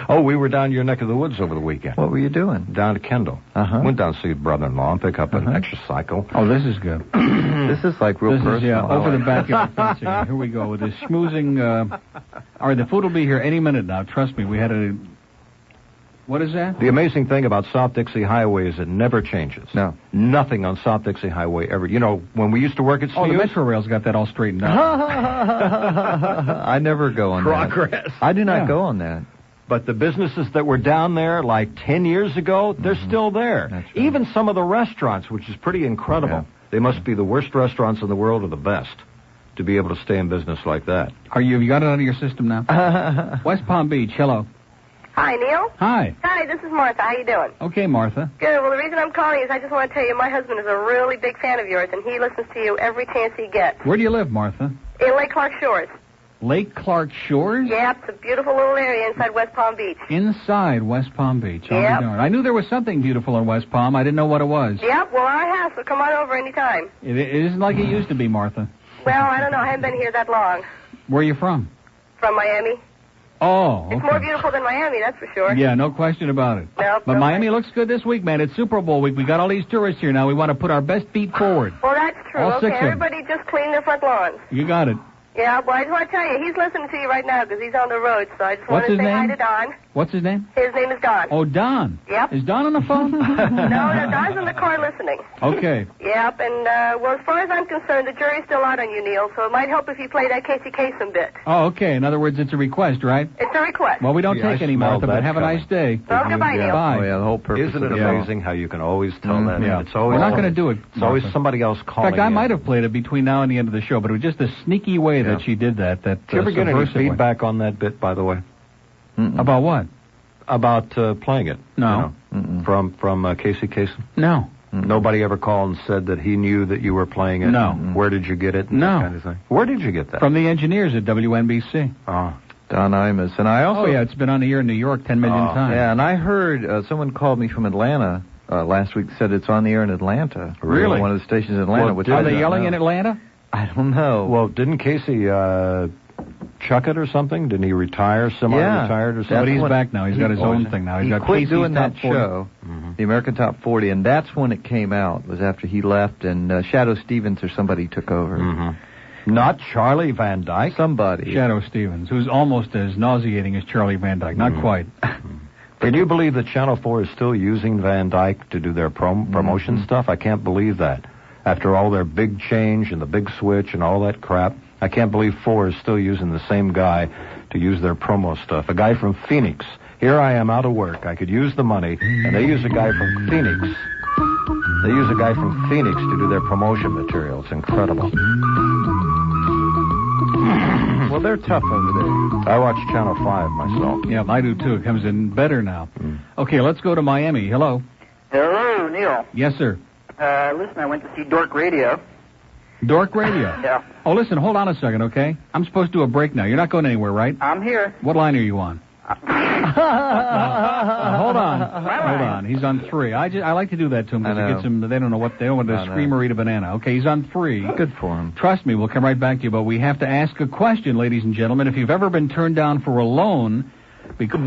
Oh, we were down your neck of the woods over the weekend. What were you doing? Down to Kendall. Went down to see brother-in-law and pick up an extra cycle. Oh, this is good. This is like real personal. Yeah, over the back of the fencing. Here we go with this schmoozing. All right, the food will be here any minute now. Trust me, we had a... What is that? The amazing thing about South Dixie Highway is it never changes. No. Nothing on South Dixie Highway ever. You know, when we used to work at the Metro Rail's got that all straightened out. I never go on Progress. that. I do not go on that. But the businesses that were down there like 10 years ago, they're still there. That's right. Even some of the restaurants, which is pretty incredible. Yeah. They must be the worst restaurants in the world or the best to be able to stay in business like that. Have you got it out of your system now? West Palm Beach, hello. Hi, Neil. Hi. Hi, this is Martha. How you doing? Okay, Martha. Good. Well, the reason I'm calling is I just want to tell you my husband is a really big fan of yours, and he listens to you every chance he gets. Where do you live, Martha? In Lake Clark Shores. Lake Clark Shores? Yep, it's a beautiful little area inside West Palm Beach. Inside West Palm Beach. Yep. I knew there was something beautiful in West Palm. I didn't know what it was. Yep, well, our house, so come on over anytime. It isn't like it used to be, Martha. Well, I don't know. I haven't been here that long. Where are you from? From Miami. Oh, okay. It's more beautiful than Miami, that's for sure. Yeah, no question about it. Nope, but no Miami question. looks good this week, man. It's Super Bowl week. We got all these tourists here now. We want to put our best feet forward. Well, that's true. All Okay, six of them. everybody just clean their front lawns. You got it. Yeah, well, I just want to tell you, he's listening to you right now because he's on the road, so I just want What's to his say hi name? to Don. What's his name? His name is Don. Oh, Don. Yep. Is Don on the phone? No, Don's in the car listening. Okay. Yep, and, well, as far as I'm concerned, the jury's still out on you, Neil, so it might help if you play that Casey Kasem bit. Oh, okay. In other words, it's a request, right? It's a request. Well, we don't take any, Martha, but have a nice day. Well, goodbye, Neil. Bye. Oh, yeah, the whole purpose Isn't it of amazing how you can always tell that? Yeah. It's always We're not going to do it. It's always Martha. somebody else calling. In fact, I in. might have played it between now and the end of the show, but it was just a sneaky way that she did that. Did you ever get any feedback on that bit, by the way? About what? About playing it. No. You know, from Casey Kasem? No. Nobody ever called and said that he knew that you were playing it? No. Where did you get it? And No. That kind of thing. Where did you get that? From the engineers at WNBC. Oh. Don Imus. And I also... Oh, yeah, it's been on the air in New York 10 million times. Yeah, and I heard someone called me from Atlanta last week, said it's on the air in Atlanta. Really? One of the stations in Atlanta. Well, which Are they yelling in Atlanta? I don't know. Well, didn't Casey chuck it or something? Didn't he retire? Semi-retired or something? But he's back now. He's got his own thing now. He's got quit Casey's doing Top that 40. show, the American Top 40, and that's when it came out. It was after he left, and Shadow Stevens or somebody took over. Not Charlie Van Dyke? Somebody. Shadow Stevens, who's almost as nauseating as Charlie Van Dyke. Not quite. Can you believe that Channel 4 is still using Van Dyke to do their promotion stuff? I can't believe that. After all their big change and the big switch and all that crap, I can't believe 4 is still using the same guy to use their promo stuff. A guy from Phoenix. Here I am out of work. I could use the money, and they use a guy from Phoenix. They use a guy from Phoenix to do their promotion material. It's incredible. Well, they're tough over there. I watch Channel 5 myself. Yeah, I do too. It comes in better now. Okay, let's go to Miami. Hello. Hello, Neil. Yes, sir. Listen, I went to see Dork Radio. Dork Radio? Yeah. Oh, listen, hold on a second, okay? I'm supposed to do a break now. You're not going anywhere, right? I'm here. What line are you on? Hold on. He's on 3. I like to do that to him because it gets him. They don't know what they want to scream or eat a banana. Okay, he's on 3. Good for him. Trust me, we'll come right back to you. But we have to ask a question, ladies and gentlemen. If you've ever been turned down for a loan, because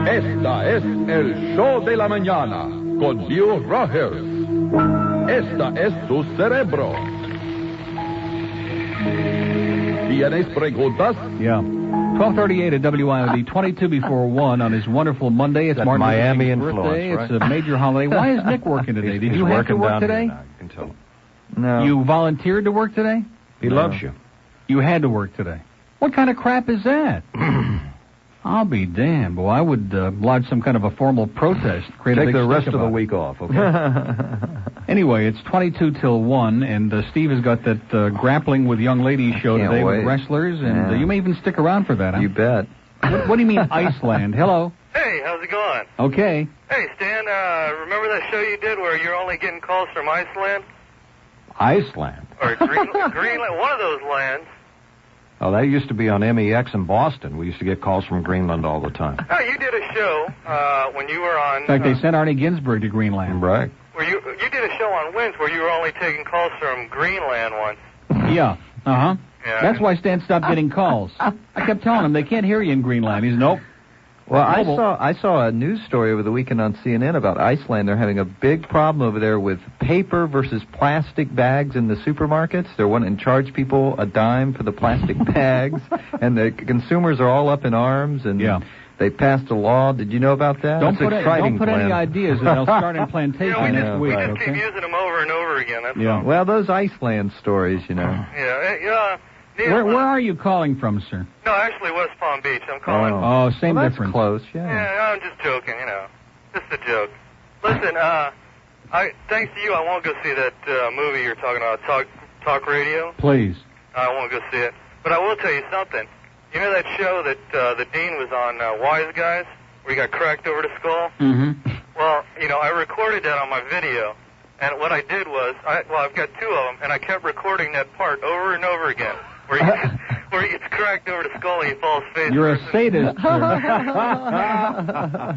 Esta es el show de la mañana con Neil Rogers. Esta es su cerebro. ¿Tienes preguntas? Yeah. 12:38 at WIOD, 22 before 1 on his wonderful Monday. It's That Martin Luther Miami King's influence, birthday. right? It's a major holiday. Why is Nick working today? Did you have to work today? You can tell. No. You volunteered to work today? He loves you. You had to work today. What kind of crap is that? I'll be damned. Well, I would lodge some kind of a formal protest. Take the rest of the week off, okay? Anyway, it's 22 till 1, and Steve has got that Grappling with Young Ladies show today with wrestlers, and you may even stick around for that, huh? You bet. What do you mean, Iceland? Hello? Hey, how's it going? Okay. Hey, Stan, remember that show you did where you're only getting calls from Iceland? Iceland? Or Greenland, one of those lands. Oh, that used to be on MEX in Boston. We used to get calls from Greenland all the time. Oh, you did a show when you were on... In fact, they sent Arnie Ginsberg to Greenland. Right. Where you did a show on Winds where you were only taking calls from Greenland once. Yeah, uh-huh. Yeah. That's why Stan stopped getting calls. I kept telling him they can't hear you in Greenland. He's nope. Well, I saw a news story over the weekend on CNN about Iceland. They're having a big problem over there with paper versus plastic bags in the supermarkets. They're wanting to charge people a dime for the plastic bags, and the consumers are all up in arms. And they passed a law. Did you know about that? Don't put any ideas that they'll start in plantation next week. We just keep using them over and over again. That's all. Well, those Iceland stories, you know. Yeah. Where are you calling from, sir? No, actually, West Palm Beach. I'm calling. Oh, same that's difference. Close, Yeah, I'm just joking, you know. Just a joke. Listen, thanks to you, I won't go see that movie you're talking about, Talk Radio. Please. I won't go see it. But I will tell you something. You know that show that the Dean was on, Wise Guys, where he got cracked over the skull? Mm-hmm. Well, you know, I recorded that on my video. And what I did was, I've got two of them, and I kept recording that part over and over again. Where he gets cracked over the skull and he falls face You're a sadist, sir.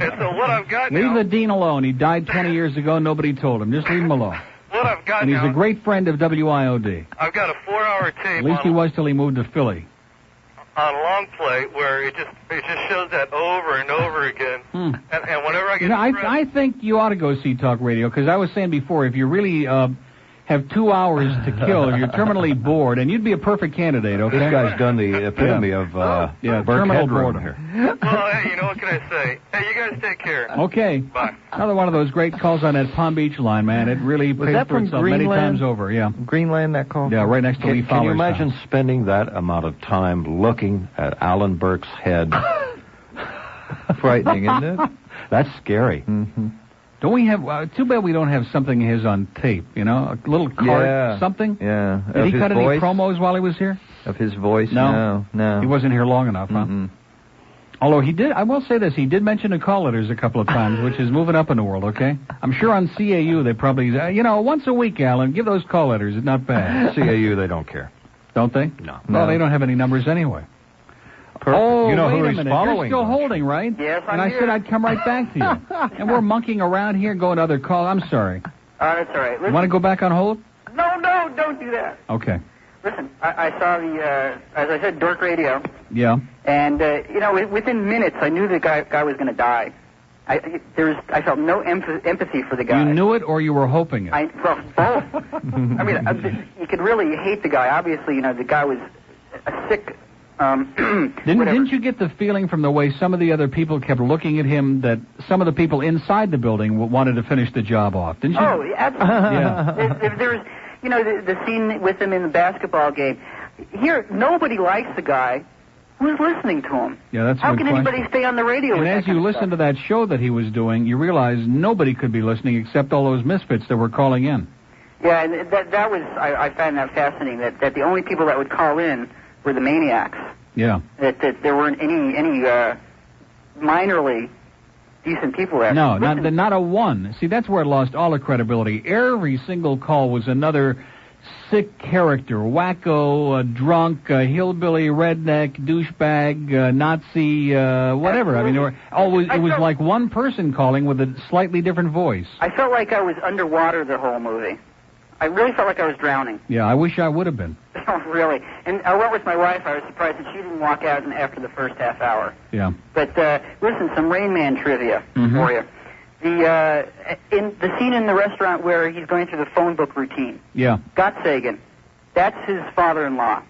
And so what I've got Leave the Dean alone. He died 20 years ago. Nobody told him. Just leave him alone. What I've got and he's now, a great friend of WIOD. I've got a 4-hour tape. At least he was till he moved to Philly. On long play where it just shows that over and over again. And whenever I get I think you ought to go see Talk Radio, because I was saying before, if you really have 2 hours to kill, if you're terminally bored, and you'd be a perfect candidate, okay? This guy's done the epitome of terminal boredom here. Well, hey, you know, what can I say? Hey, you guys take care. Okay. Bye. Another one of those great calls on that Palm Beach line, man. It really Was pays that for from itself Greenland? many times over, yeah. Greenland, that call? Yeah, right next to Lee Fowler's Can you imagine house. spending that amount of time looking at Alan Burke's head? Frightening, isn't it? That's scary. Mm-hmm. Don't we have... too bad we don't have something of his on tape, you know? A little card, something? Yeah. Did he cut any promos while he was here? Of his voice? No. He wasn't here long enough, huh? Mm-mm. Although he did, I will say this, he did mention the call letters a couple of times, which is moving up in the world, okay? I'm sure on CAU they probably, once a week, Alan, give those call letters. It's not bad. CAU, they don't care. Don't they? No. Well, they don't have any numbers anyway. Perfect. Oh, you know wait who a he's minute. following. You're still holding, right? Yes, I'm And I here. said I'd come right back to you. And we're monkeying around here going to other calls. I'm sorry. That's all right. You want to go back on hold? No, don't do that. Okay. Listen, I saw the, as I said, Dork Radio. Yeah. And, within minutes, I knew the guy was going to die. I felt no empathy for the guy. You knew it or you were hoping it? Both. I mean, you could really hate the guy. Obviously, the guy was a sick... Didn't you get the feeling from the way some of the other people kept looking at him that some of the people inside the building wanted to finish the job off? Didn't you? Oh, absolutely. Yeah. There's, the scene with him in the basketball game. Here, nobody likes the guy. Who's listening to him? Yeah, that's How a good can question. anybody stay on the radio And with that as you kind of listen to that show that he was doing, you realize nobody could be listening except all those misfits that were calling in. Yeah, and that was, I found that fascinating, that the only people that would call in were the maniacs. Yeah. That there weren't any minorly decent people there. No, not a one. See, that's where it lost all the credibility. Every single call was another sick character, wacko, drunk, hillbilly, redneck, douchebag, Nazi, whatever. Absolutely. I mean, it was like one person calling with a slightly different voice. I felt like I was underwater the whole movie. I really felt like I was drowning. Yeah, I wish I would have been. Really. And I went with my wife. I was surprised that she didn't walk out after the first half hour. Yeah. But listen, some Rain Man trivia for you. In the scene in the restaurant where he's going through the phone book routine. Yeah. Gott Sagan, that's his father-in-law.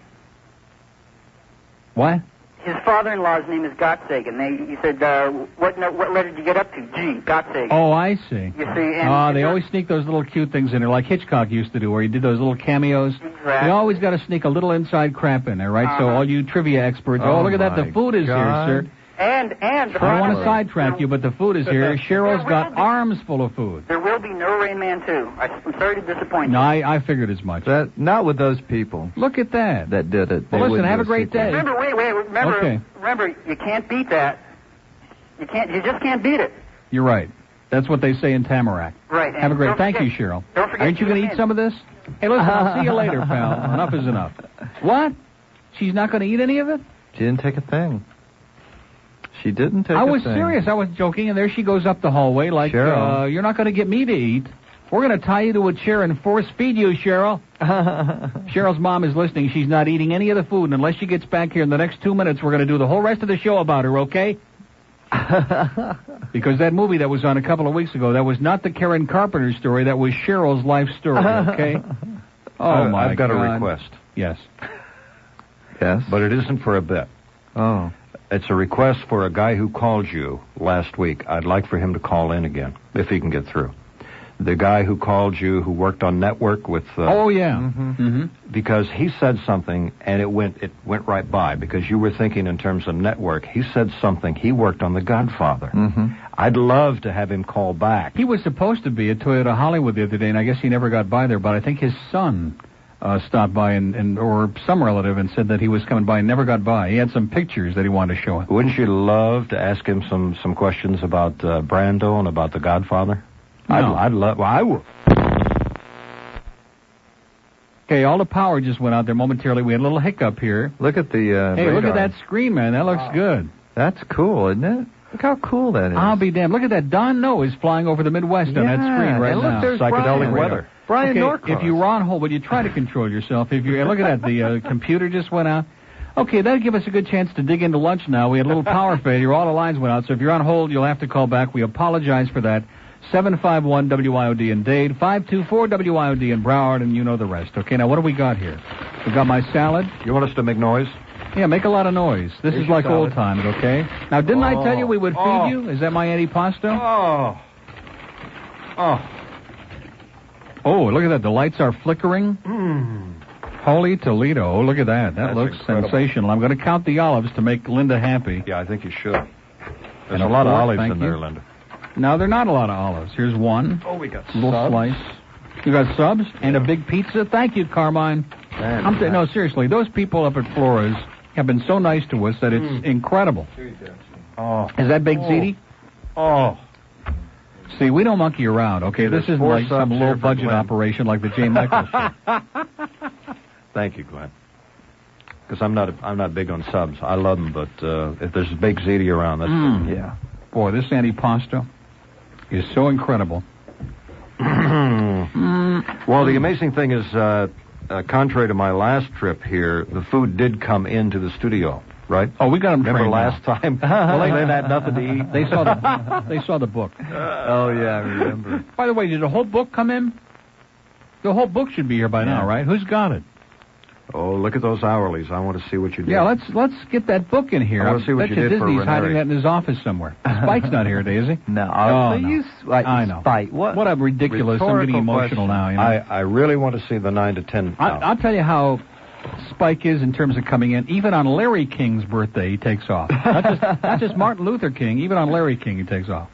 What? his father-in-law's name is Gottsagen. He said, what letter did you get up to? G, Gottsagen. Oh, I see. You see, and they always sneak those little cute things in there, like Hitchcock used to do, where he did those little cameos. Exactly. You always got to sneak a little inside crap in there, right? So all you trivia experts, look at that, the food is here, sir. And I don't want to sidetrack you, but the food is here. Cheryl's got arms full of food. There will be no Rain Man 2. I'm sorry to disappoint you. No, I figured as much. Not with those people. Look at that. That did it. Well, listen, have a great day. Remember, you can't beat that. You just can't beat it. You're right. That's what they say in Tamarack. Right. Have a great. Thank you, Cheryl. Don't forget. Aren't you going to eat some of this? Hey, listen, I'll see you later, pal. Enough is enough. What? She's not going to eat any of it? She didn't take a thing. She didn't take a thing. I was serious. I was joking, and there she goes up the hallway like, you're not going to get me to eat. We're going to tie you to a chair and force feed you, Cheryl. Cheryl's mom is listening. She's not eating any of the food, and unless she gets back here in the next 2 minutes, we're going to do the whole rest of the show about her, okay? Because that movie that was on a couple of weeks ago, that was not the Karen Carpenter story. That was Cheryl's life story, okay? Oh, my God. I've got a request. Yes. Yes? But it isn't for a bit. Oh. It's a request for a guy who called you last week. I'd like for him to call in again, if he can get through. The guy who called you, who worked on network with... oh, yeah. Mm-hmm. Because he said something, and it went right by, because you were thinking in terms of network. He said something. He worked on The Godfather. Mm-hmm. I'd love to have him call back. He was supposed to be at Toyota Hollywood the other day, and I guess he never got by there, but I think his son... stopped by or some relative and said that he was coming by and never got by. He had some pictures that he wanted to show him. Wouldn't you love to ask him some questions about Brando and about The Godfather? No. I'd love... Well, I would. Okay, all the power just went out there momentarily. We had a little hiccup here. Look at the Hey, radar. look at that screen, man. That looks good. That's cool, isn't it? Look how cool that is. I'll be damned. Look at that. Don No is flying over the Midwest on that screen right now. There's psychedelic weather. Brian Norcross. If you were on hold, would you try to control yourself? If you look at that, the computer just went out. Okay, that'll give us a good chance to dig into lunch now. We had a little power failure. All the lines went out. So if you're on hold, you'll have to call back. We apologize for that. 751-WIOD in Dade, 524-WIOD in Broward, and you know the rest. Okay, now what do we got here? We got my salad. You want us to make noise? Yeah, make a lot of noise. This is like old times, okay? Now, didn't I tell you we would feed you? Is that my antipasto? Oh, look at that. The lights are flickering. Holy Toledo. Oh, look at that. That looks sensational. I'm going to count the olives to make Linda happy. Yeah, I think you should. There's a lot of olives in there, Linda. No, there are not a lot of olives. Here's one. Oh, we got a little slice. You got subs and a big pizza. Thank you, Carmine. No, seriously, those people up at Flores have been so nice to us that it's incredible. Oh. Is that Big Ziti? Oh. See, we don't monkey around, okay? This isn't like some low-budget operation like the Jay Michaels show. Thank you, Glenn. Because I'm not big on subs. I love them, but if there's a Big Ziti around, that's yeah. Boy, this antipasto is so incredible. Well, the amazing thing is, contrary to my last trip here, the food did come into the studio, right? Oh, we got them. Remember last time? Well, they had nothing to eat. They saw the book. Oh yeah, I remember. By the way, did the whole book come in? The whole book should be here by now, right? Who's got it? Oh, look at those hourlies. I want to see what you did. Yeah, let's get that book in here. I want to see what you did for Disney's hiding Ranieri. that in his office somewhere. Spike's not here today, is he? No. I know. Spike. What a ridiculous. I'm getting emotional now. You know? I really want to see the 9 to 10. I'll tell you how Spike is in terms of coming in. Even on Larry King's birthday, he takes off. Not just Martin Luther King. Even on Larry King, he takes off.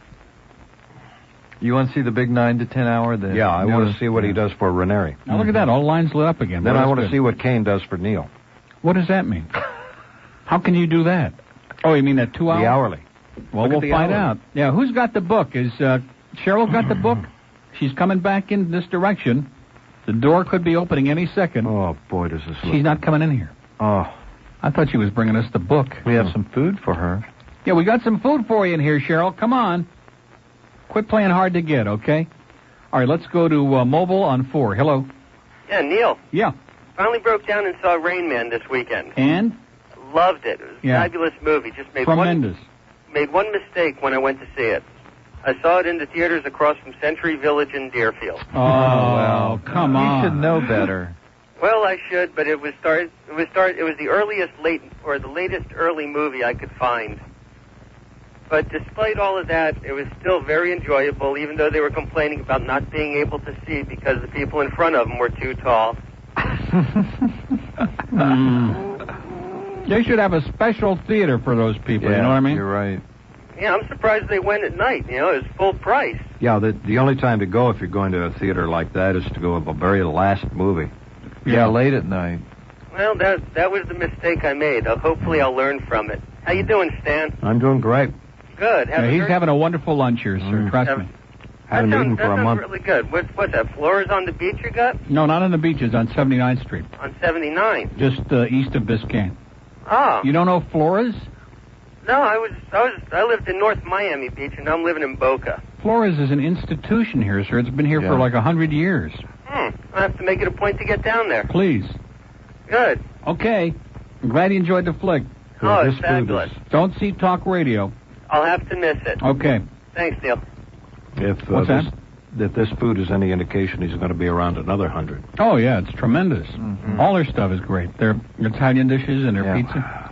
You want to see the big 9 to 10 hour? Yeah, I want to see what he does for Ranieri. Now look at that. All the lines lit up again. Then I want to see what Kane does for Neil. What does that mean? How can you do that? Oh, you mean that 2 hours? The hourly. Well, we'll find out. Yeah, who's got the book? Is Cheryl got the book? She's coming back in this direction. The door could be opening any second. Oh, boy, does this look... She's not coming in here. Oh. I thought she was bringing us the book. We have some food for her. Yeah, we got some food for you in here, Cheryl. Come on. Quit playing hard to get, okay? All right, let's go to mobile on 4. Hello. Yeah, Neil. Yeah. Finally broke down and saw Rain Man this weekend. And? Loved it. It was a fabulous movie. Just made tremendous. One mistake when I went to see it. I saw it in the theaters across from Century Village in Deerfield. Oh, well, come on. You should know better. Well, I should, but it was the latest early movie I could find. But despite all of that, it was still very enjoyable, even though they were complaining about not being able to see because the people in front of them were too tall. They should have a special theater for those people, you know what I mean? You're right. Yeah, I'm surprised they went at night. It was full price. Yeah, the only time to go if you're going to a theater like that is to go to the very last movie. Yeah, late at night. Well, that was the mistake I made. Hopefully I'll learn from it. How you doing, Stan? I'm doing great. Good. He's having a wonderful lunch here, sir. Trust me. Haven't eaten for a month. That sounds really good. What's that, Flores on the beach you got? No, not on the beaches, on 79th Street. On 79? Just east of Biscayne. Oh. You don't know Flores? No, I lived in North Miami Beach, and now I'm living in Boca. Flores is an institution here, sir. It's been here for like 100 years. I have to make it a point to get down there. Please. Good. Okay. I'm glad you enjoyed the flick. Oh, it's fabulous. Don't see talk radio. I'll have to miss it. Okay. Thanks, Neil. What's that? If this food is any indication, he's going to be around another 100. Oh, yeah, it's tremendous. All their stuff is great. Their Italian dishes and their pizza.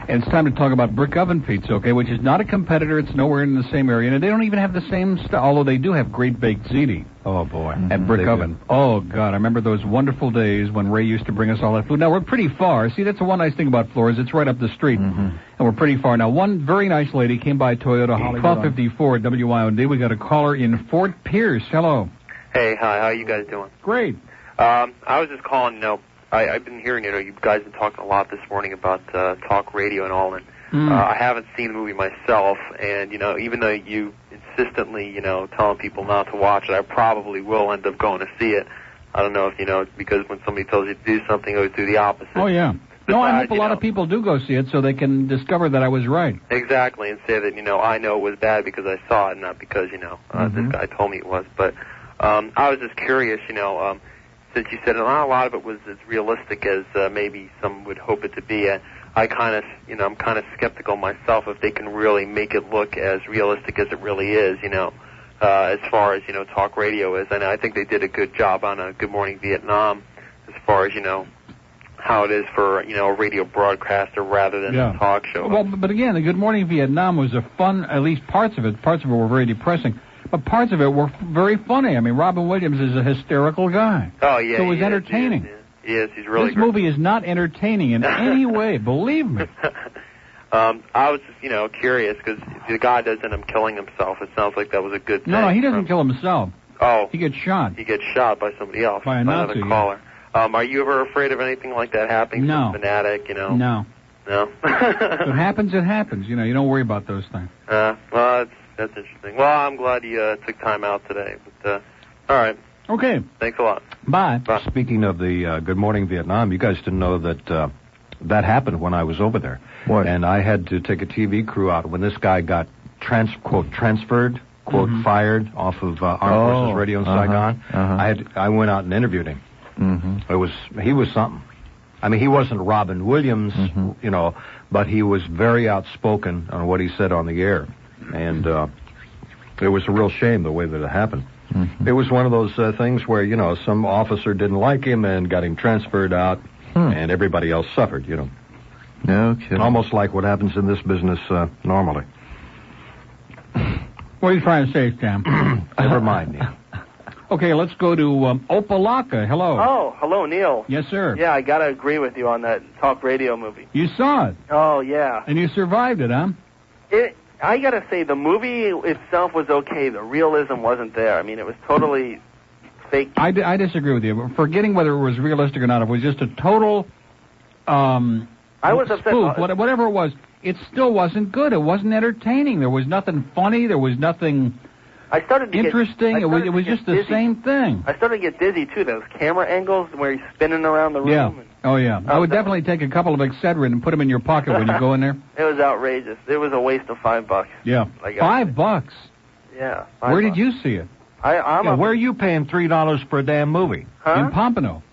And it's time to talk about Brick Oven Pizza, okay, which is not a competitor. It's nowhere in the same area. And they don't even have the same stuff, although they do have great baked ziti. Oh, boy. At Brick Oven. Oh, God, I remember those wonderful days when Ray used to bring us all that food. Now, we're pretty far. See, that's the one nice thing about Flores. It's right up the street. And we're pretty far. Now, one very nice lady came by Toyota Hollywood 1254 at WYOD. We got a caller in Fort Pierce. Hello. Hey, hi. How you guys doing? Great. I was just calling, I've been hearing, you guys have been talking a lot this morning about talk radio and all, and I haven't seen the movie myself, and, even though you insistently, telling people not to watch it, I probably will end up going to see it. I don't know if, because when somebody tells you to do something, it would do the opposite. Oh, yeah. No, I hope a lot of people do go see it so they can discover that I was right. Exactly, and say that, I know it was bad because I saw it, not because, this guy told me it was. But I was just curious, since you said not a lot of it was as realistic as maybe some would hope it to be, I'm kind of skeptical myself if they can really make it look as realistic as it really is, as far as, talk radio is. And I think they did a good job on Good Morning Vietnam as far as, how it is for, a radio broadcaster rather than a talk show. Well, but again, the Good Morning Vietnam was a fun, at least parts of it were very depressing. But parts of it were very funny. I mean, Robin Williams is a hysterical guy. Oh, yeah. So it was entertaining. He is. He's really This movie is not entertaining in any way, believe me. I was just, curious, because the guy does end up killing himself. It sounds like that was a good thing. No, he doesn't kill himself. Oh. He gets shot. He gets shot by somebody else. By another caller. Are you ever afraid of anything like that happening? No. Some fanatic, No. No? If it happens, it happens. You don't worry about those things. Well, that's interesting. Well, I'm glad you took time out today. But all right. Okay. Thanks a lot. Bye. Speaking of the Good Morning Vietnam, you guys didn't know that that happened when I was over there. What? And I had to take a TV crew out when this guy got transferred, quote, fired off of Armed Forces Radio in Saigon. I went out and interviewed him. He was something. I mean, he wasn't Robin Williams, but he was very outspoken on what he said on the air. And it was a real shame the way that it happened. It was one of those things where, some officer didn't like him and got him transferred out, and everybody else suffered, No kidding. Almost like what happens in this business normally. What are you trying to say, Sam? Never mind, Neil. Okay, let's go to Opalaka. Hello. Oh, hello, Neil. Yes, sir. Yeah, I got to agree with you on that talk radio movie. You saw it. Oh, yeah. And you survived it, huh? I got to say, the movie itself was okay. The realism wasn't there. I mean, it was totally fake. I disagree with you. Forgetting whether it was realistic or not, it was just a total I was upset. spoof, whatever it was. It still wasn't good. It wasn't entertaining. There was nothing funny. There was nothing interesting. It was just the same thing. I started to get dizzy, too. Those camera angles where he's spinning around the room. Yeah. Oh, yeah. I would definitely take a couple of Excedrin and put them in your pocket when you go in there. It was outrageous. It was a waste of $5. Yeah. $5? Yeah. Where did you see it? Where are you paying $3 for a damn movie? In Pompano.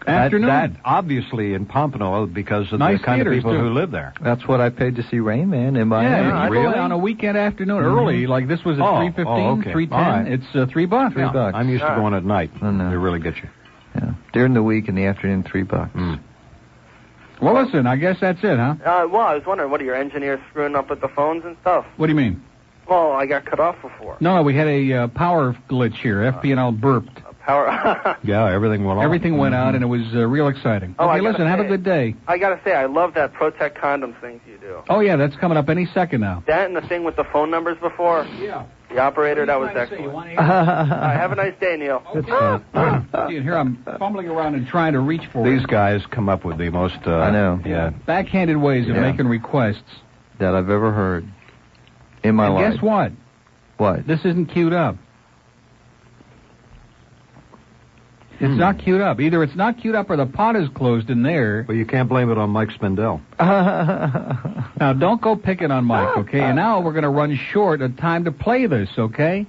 Afternoon. That obviously in Pompano because of nice the kind of people too. who live there. That's what I paid to see Rain Man in Miami. Yeah, I go on a weekend afternoon early, like this was at 3:15, 3:10. Right. It's $3. $3. I'm used to going at night. They really get you. Yeah. During the week in the afternoon, $3. Mm. Well, listen, I guess that's it, huh? Well, I was wondering, what are your engineers screwing up with the phones and stuff? What do you mean? Well, I got cut off before. No, we had a power glitch here. FBNL burped. Power. Yeah, everything went off. Everything went out, and it was real exciting. Oh, okay, listen, have a good day. I gotta say, I love that Protect condoms things you do. Oh, yeah, that's coming up any second now. That and the thing with the phone numbers before. Yeah. The operator, that was excellent. All right, have a nice day, Neil. Okay. See, and here I'm fumbling around and trying to reach for These guys come up with the most, I know. Yeah. backhanded ways of making requests. That I've ever heard in my and life. guess what? What? This isn't queued up. It's not queued up. Either it's not queued up or the pot is closed in there. Well, you can't blame it on Mike Spindell. Now, don't go picking on Mike, okay? And now we're going to run short of time to play this, okay?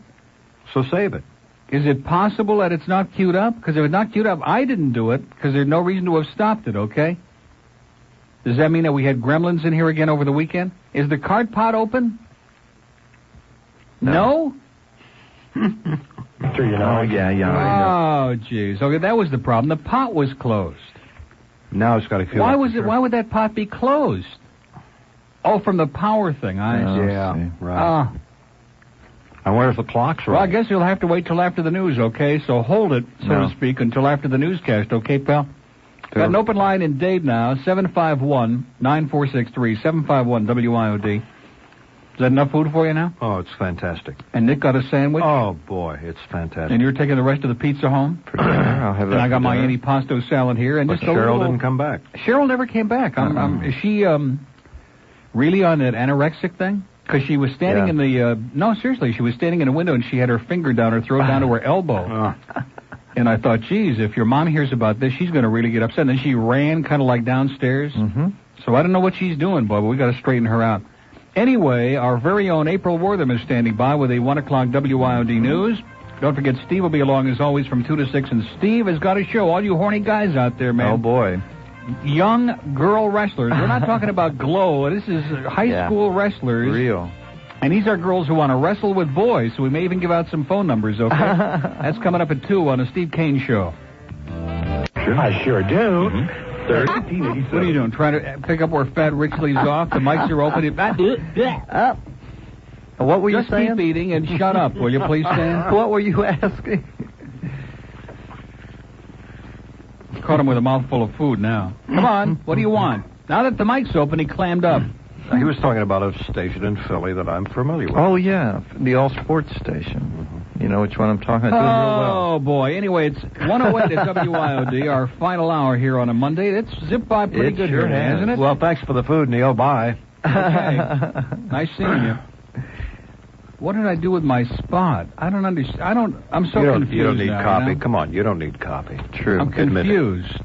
So save it. Is it possible that it's not queued up? Because if it's not queued up, I didn't do it, because there's no reason to have stopped it, okay? Does that mean that we had gremlins in here again over the weekend? Is the card pot open? No? Sure you know. Oh, yeah. Oh, jeez. Okay, that was the problem. The pot was closed. Now it's got to queue Why up. was it? Why would that pot be closed? Oh, from the power thing. Yeah, right. And where's the clocks? Well, I guess you'll have to wait till after the news, okay? So hold it, so to speak, until after the newscast, okay, pal? Got an open line in Dade now, 751-9463, 751-WIOD. Is that enough food for you now? Oh, it's fantastic. And Nick got a sandwich? Oh, boy, it's fantastic. And you're taking the rest of the pizza home? For dinner. I'll have and I got my antipasto salad here. And but just Cheryl didn't come back. Cheryl never came back. Is she really on that anorexic thing? Because she was standing in the... no, seriously, she was standing in a window and she had her finger down her throat down to her elbow. And I thought, geez, if your mom hears about this, she's going to really get upset. And then she ran kind of like downstairs. Mm-hmm. So I don't know what she's doing, boy, but we got to straighten her out. Anyway, our very own April Wortham is standing by with a 1 o'clock WIOD news. Don't forget, Steve will be along as always from 2 to 6. And Steve has got a show. All you horny guys out there, man. Oh, boy. Young girl wrestlers. We're not talking about glow. This is high school wrestlers. Real. And these are girls who want to wrestle with boys, so we may even give out some phone numbers, okay? That's coming up at 2 on the Steve Kane Show. Sure. I sure do. Mm-hmm. What are you doing? Trying to pick up where Fat Rich leaves off? The mics are open. What were you Just saying? keep eating and shut up, will you please, Stan? What were you asking? Caught him with a mouthful of food now. Come on, what do you want? Now that the mic's open, he clammed up. He was talking about a station in Philly that I'm familiar with. Oh, yeah, the All Sports station. You know which one I'm talking about? Doing real well. Oh, boy. Anyway, it's 108 at WIOD, our final hour here on a Monday. It's zipped by pretty good sure here, hasn't it? Well, thanks for the food, Neil. Bye. Okay. Nice seeing you. What did I do with my spot? I don't understand. I'm so confused. You don't need now, copy. You know? Come on, you don't need copy. True. I'm confused.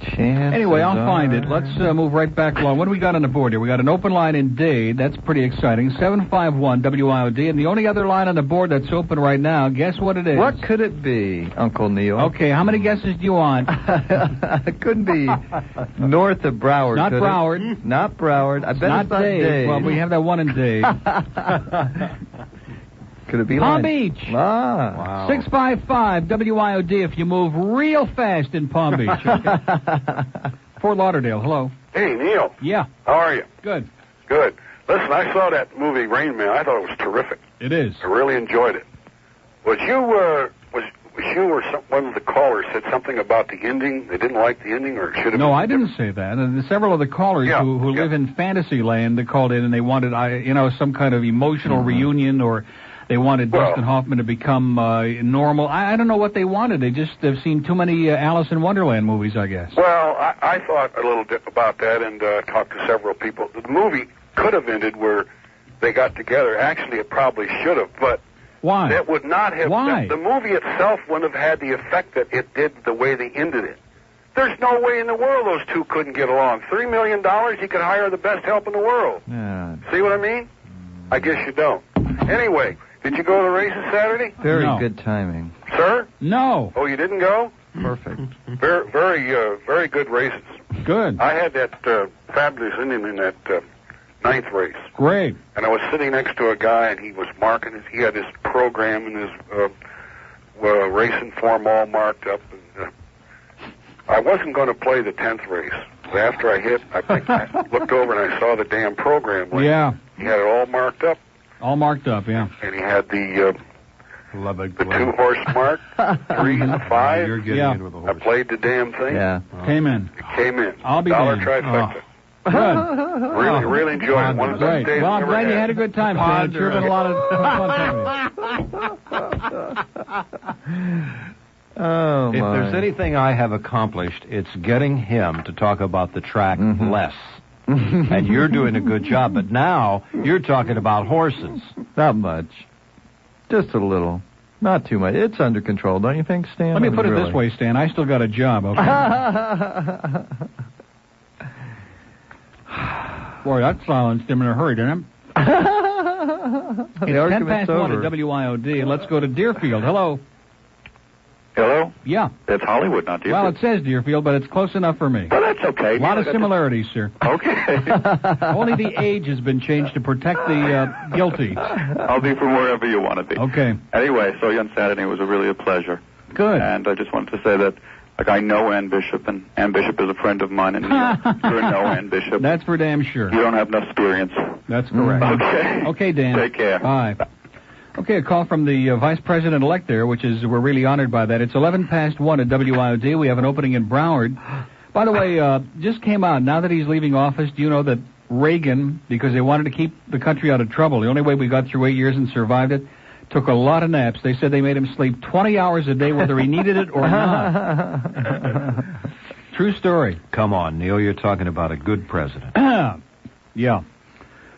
Chances Anyway, I'll find it. Let's move right back along. What do we got on the board here? We got an open line in Dade. That's pretty exciting. 751 WIOD. And the only other line on the board that's open right now, guess what it is? What could it be, Uncle Neil? Okay, how many guesses do you want? It couldn't be north of Broward. Not Broward. Not Broward. I bet not it's not Dade. Dade. Well, we have that one in Dade. Could it be Palm Beach. Wow. 655 WIOD if you move real fast in Palm Beach. Okay? Fort Lauderdale, hello. Hey, Neil. Yeah. How are you? Good. Good. Listen, I saw that movie Rain Man. I thought it was terrific. It is. I really enjoyed it. Was you or one of the callers said something about the ending? They didn't like the ending, or it should have? No, I didn't say that. And several of the callers who live in fantasy land, they called in and they wanted, some kind of emotional reunion, or they wanted Dustin Hoffman to become normal. I don't know what they wanted. They just have seen too many Alice in Wonderland movies, I guess. Well, I thought a little bit about that and talked to several people. The movie could have ended where they got together. Actually, it probably should have, but why? That would not have. Why? The movie itself wouldn't have had the effect that it did the way they ended it. There's no way in the world those two couldn't get along. $3 million, you could hire the best help in the world. Yeah. See what I mean? I guess you don't. Anyway, did you go to the races Saturday? Very good timing. Sir? No. Oh, you didn't go? Perfect. Very good races. Good. I had that fabulous Indian in that 9th race. Great. And I was sitting next to a guy, and he was marking he had his program and his racing form all marked up. And I wasn't going to play the 10th race. After I hit, I looked over and I saw the damn program. Yeah. He had it all marked up. All marked up, yeah. And he had the 2-horse mark, 3 and 5. You're getting in with a horse. I played the damn thing. Yeah. Came in. It came in. I'll be Dollar damned. trifecta. Good. Really enjoyed it. One of the best days Well, I've I'm ever glad you had a good time, Stan. It's sure been a lot of fun. Oh, if my. there's anything I have accomplished, it's getting him to talk about the track less. And you're doing a good job, but now you're talking about horses. Not much. Just a little. Not too much. It's under control, don't you think, Stan? Let me put it this way, Stan. I still got a job, okay? Boy, that silenced him in a hurry, didn't it? It's 10 past 1 at WIOD, and let's go to Deerfield. Hello. Hello? Yeah. It's Hollywood, not Deerfield. Well, it says Deerfield, but it's close enough for me. Well, that's okay. A lot of similarities, sir. Okay. Only the age has been changed to protect the guilty. I'll be from wherever you want to be. Okay. Anyway, saw you on Saturday. It was really a pleasure. Good. And I just wanted to say that, like, I know Ann Bishop, and Ann Bishop is a friend of mine, and you're no Ann Bishop. That's for damn sure. You don't have enough experience. That's correct. Okay. Okay, Dan. Take care. Bye. Okay, a call from the Vice President-elect there, which is, we're really honored by that. It's 11 past 1 at WIOD. We have an opening in Broward. By the way, just came out, now that he's leaving office, do you know that Reagan, because they wanted to keep the country out of trouble, the only way we got through 8 years and survived it, took a lot of naps. They said they made him sleep 20 hours a day whether he needed it or not. True story. Come on, Neil, you're talking about a good president. Yeah.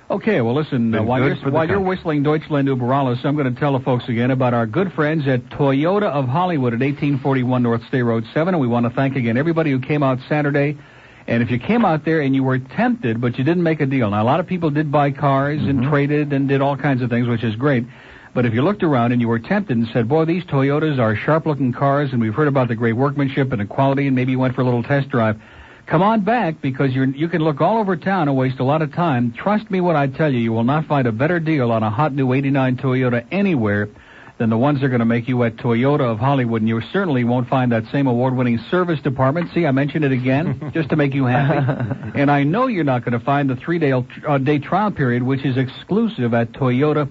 Okay, well, listen, while you're whistling Deutschland über alles, I'm going to tell the folks again about our good friends at Toyota of Hollywood at 1841 North State Road 7, and we want to thank again everybody who came out Saturday. And if you came out there and you were tempted, but you didn't make a deal. Now, a lot of people did buy cars and traded and did all kinds of things, which is great. But if you looked around and you were tempted and said, boy, these Toyotas are sharp-looking cars, and we've heard about the great workmanship and the quality, and maybe you went for a little test drive, come on back, because you can look all over town and waste a lot of time. Trust me when I tell you, you will not find a better deal on a hot new 89 Toyota anywhere than the ones they're going to make you at Toyota of Hollywood. And you certainly won't find that same award-winning service department. See, I mentioned it again, just to make you happy. And I know you're not going to find the 3-day trial period, which is exclusive at Toyota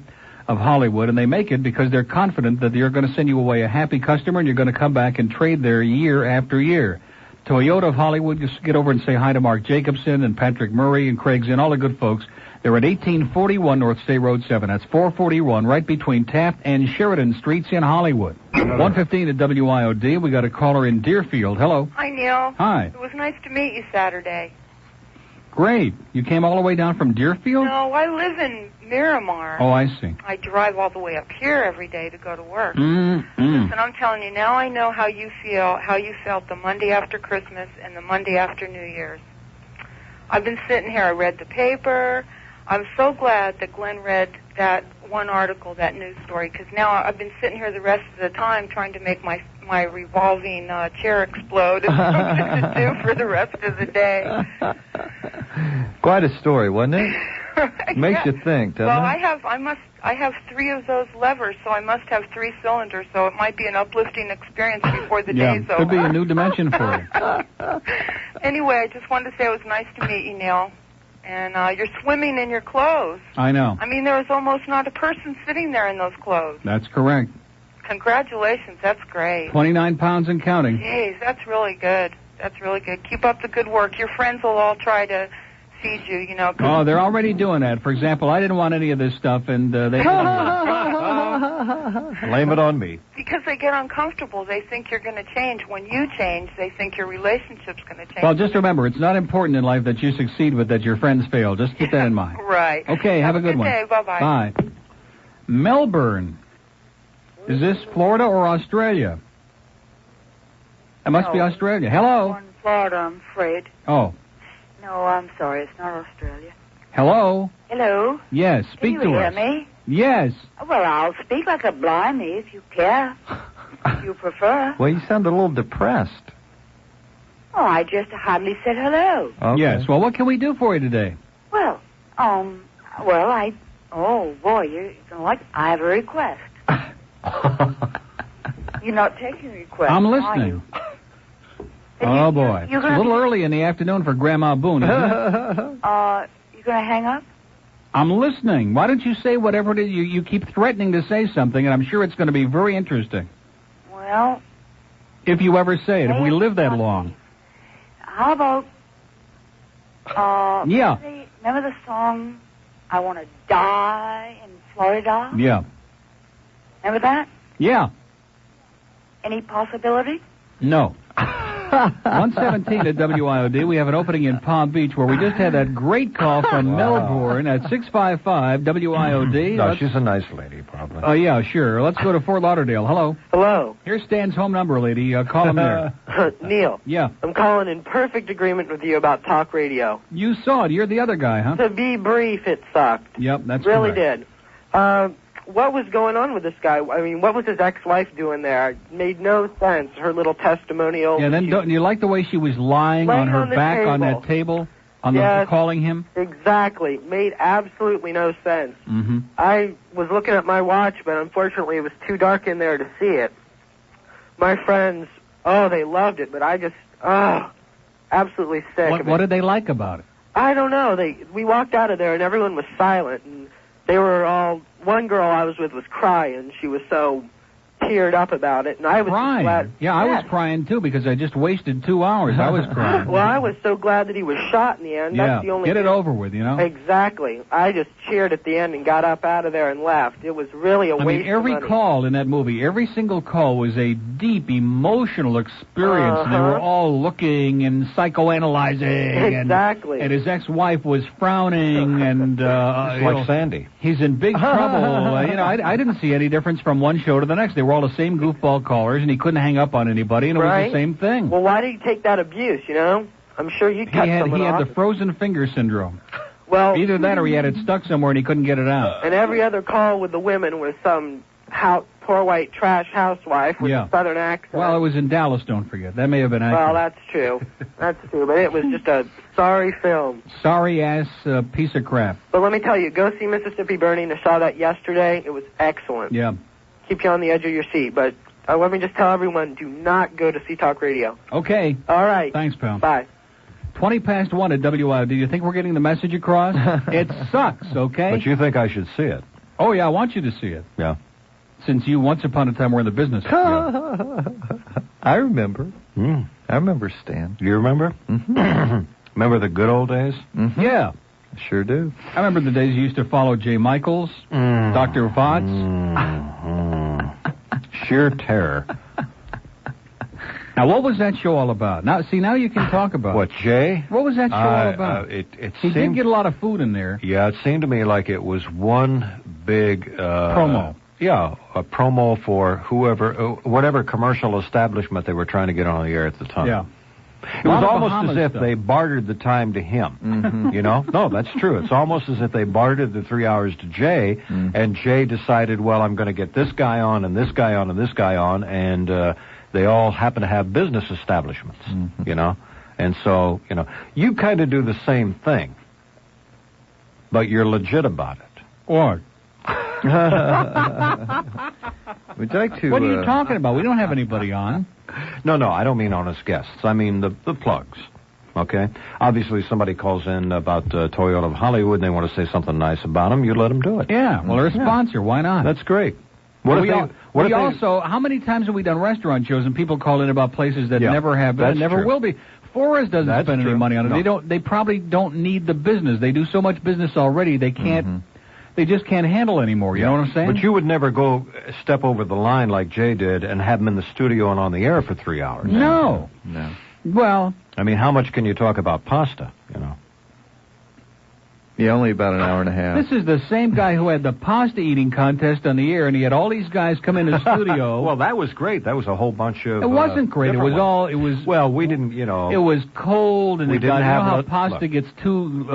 of Hollywood. And they make it because they're confident that they're going to send you away a happy customer, and you're going to come back and trade there year after year. Toyota of Hollywood, just get over and say hi to Mark Jacobson and Patrick Murray and Craig Zinn, all the good folks. They're at 1841 North State Road 7. That's 441, right between Taft and Sheridan Streets in Hollywood. 115 at WIOD. We got a caller in Deerfield. Hello. Hi, Neil. Hi. It was nice to meet you Saturday. Great. You came all the way down from Deerfield? No, I live in Miramar. Oh, I see. I drive all the way up here every day to go to work. Mm-hmm. Listen, I'm telling you, now I know how you felt the Monday after Christmas and the Monday after New Year's. I've been sitting here, I read the paper. I'm so glad that Glenn read that one article, that news story, because now I've been sitting here the rest of the time trying to make my revolving chair explode and something to do for the rest of the day. Quite a story, wasn't it? Makes you think, doesn't well, it? I have 3 of those levers, so I must have 3 cylinders, so it might be an uplifting experience before the day's over. Could be a new dimension for you. Anyway, I just wanted to say it was nice to meet you, Neil. And you're swimming in your clothes. I know. I mean, there was almost not a person sitting there in those clothes. That's correct. Congratulations, that's great. 29 pounds and counting. Jeez, that's really good. That's really good. Keep up the good work. Your friends will all try to feed you, you know. Oh, they're already doing that. For example, I didn't want any of this stuff, and they... Blame it on me. Because they get uncomfortable. They think you're going to change. When you change, they think your relationship's going to change. Well, just remember, it's not important in life that you succeed, but that your friends fail. Just keep that in mind. Right. Okay, have a good one. Day. Bye-bye. Bye. Melbourne. Is this Florida or Australia? It must be Australia. Hello. In Florida, I'm afraid. Oh. No, I'm sorry. It's not Australia. Hello. Hello. Yes, speak to us. Can you hear me? Yes. Well, I'll speak like a blimey if you care. If you prefer. Well, you sound a little depressed. Oh, I just hardly said hello. Okay. Yes. Well, what can we do for you today? Well, oh, boy, you're gonna like, I have a request. You're not taking requests, I'm are listening. you? Oh, boy. It's a little early in the afternoon for Grandma Boone, isn't it? You gonna hang up? I'm listening. Why don't you say whatever it is? You keep threatening to say something, and I'm sure it's going to be very interesting. Well... If you ever say it, if we live that long. How about... Yeah. Remember the song, I Want to Die in Florida? Yeah. Remember that? Yeah. Any possibility? No. 117 at WIOD. We have an opening in Palm Beach where we just had that great call from Melbourne at 655 WIOD. No, she's a nice lady, probably. Oh, yeah, sure. Let's go to Fort Lauderdale. Hello. Hello. Here's Stan's home number, lady. Call him there. Neil. Yeah. I'm calling in perfect agreement with you about talk radio. You saw it. You're the other guy, huh? To be brief, it sucked. Yep, that's really correct. Did. What was going on with this guy? I mean, what was his ex-wife doing there? It made no sense. Her little testimonial. Yeah, then don't you like the way she was lying on her back on that table, calling him? Exactly. Made absolutely no sense. Mm-hmm. I was looking at my watch, but unfortunately it was too dark in there to see it. My friends, they loved it, but I just, absolutely sick of it. What did they like about it? I don't know. We walked out of there and everyone was silent, and they were all... One girl I was with was crying. She was so teared up about it, and I was crying. Glad. Yeah, I was crying too because I just wasted 2 hours. I was crying. Well, I was so glad that he was shot in the end. Yeah, That's the only get it thing. over with, you know. Exactly. I just cheered at the end and got up out of there and left. It was really a waste. Every of money. call in that movie, every single call was a deep emotional experience. And they were all looking and psychoanalyzing. Exactly. And his ex-wife was frowning and like Sandy. He's in big trouble. I didn't see any difference from one show to the next. They were all the same goofball callers, and he couldn't hang up on anybody, and it was the same thing. Well, why did he take that abuse? I'm sure you cut someone He had off. the frozen finger syndrome. Well, either that or he had it stuck somewhere and he couldn't get it out. And every other call with the women was some poor white trash housewife with a southern accent. Well, it was in Dallas, don't forget. That may have been accurate. Well, that's true. That's true, but it was just a sorry film. Sorry-ass piece of crap. But let me tell you, go see Mississippi Burning. I saw that yesterday. It was excellent. Yeah. Keep you on the edge of your seat. But let me just tell everyone, do not go to Sea Talk Radio. Okay. All right. Thanks, pal. Bye. 20 past 1 at WIOD. Do you think we're getting the message across? It sucks, okay? But you think I should see it? Oh, yeah, I want you to see it. Yeah. Since you once upon a time were in the business. I remember. I remember, Stan. Do you remember? Mm-hmm. Remember the good old days? Mm-hmm. Yeah. Sure do. I remember the days you used to follow Jay Michaels, Dr. Votz. Sheer terror. Now, what was that show all about? Now you can talk about What, Jay? What was that show all about? He did get a lot of food in there. Yeah, it seemed to me like it was one big... promo. Yeah, a promo for whatever commercial establishment they were trying to get on the air at the time. Yeah. It was almost as if they bartered the time to him, No, that's true. It's almost as if they bartered the 3 hours to Jay, and Jay decided, well, I'm going to get this guy on and this guy on and this guy on, and they all happen to have business establishments, And so, you kind of do the same thing, but you're legit about it. What? Would you like to... What are you talking about? We don't have anybody on. No, I don't mean honest guests. I mean the plugs, okay? Obviously, somebody calls in about Toyota of Hollywood and they want to say something nice about them, you let them do it. Yeah, well, they're a sponsor. Why not? That's great. How many times have we done restaurant shows and people call in about places that never have been and never will be? Forrest doesn't spend any money on it. No. They probably don't need the business. They do so much business already, they can't... They just can't handle anymore, you know what I'm saying? But you would never go step over the line like Jay did and have him in the studio and on the air for 3 hours. No. Well... I mean, how much can you talk about pasta, Yeah, only about an hour and a half. This is the same guy who had the pasta eating contest on the air, and he had all these guys come in the studio. Well, that was great. That was a whole bunch of... It wasn't great. It was all... It was... Well, we didn't, It was cold, and we didn't have how pasta gets too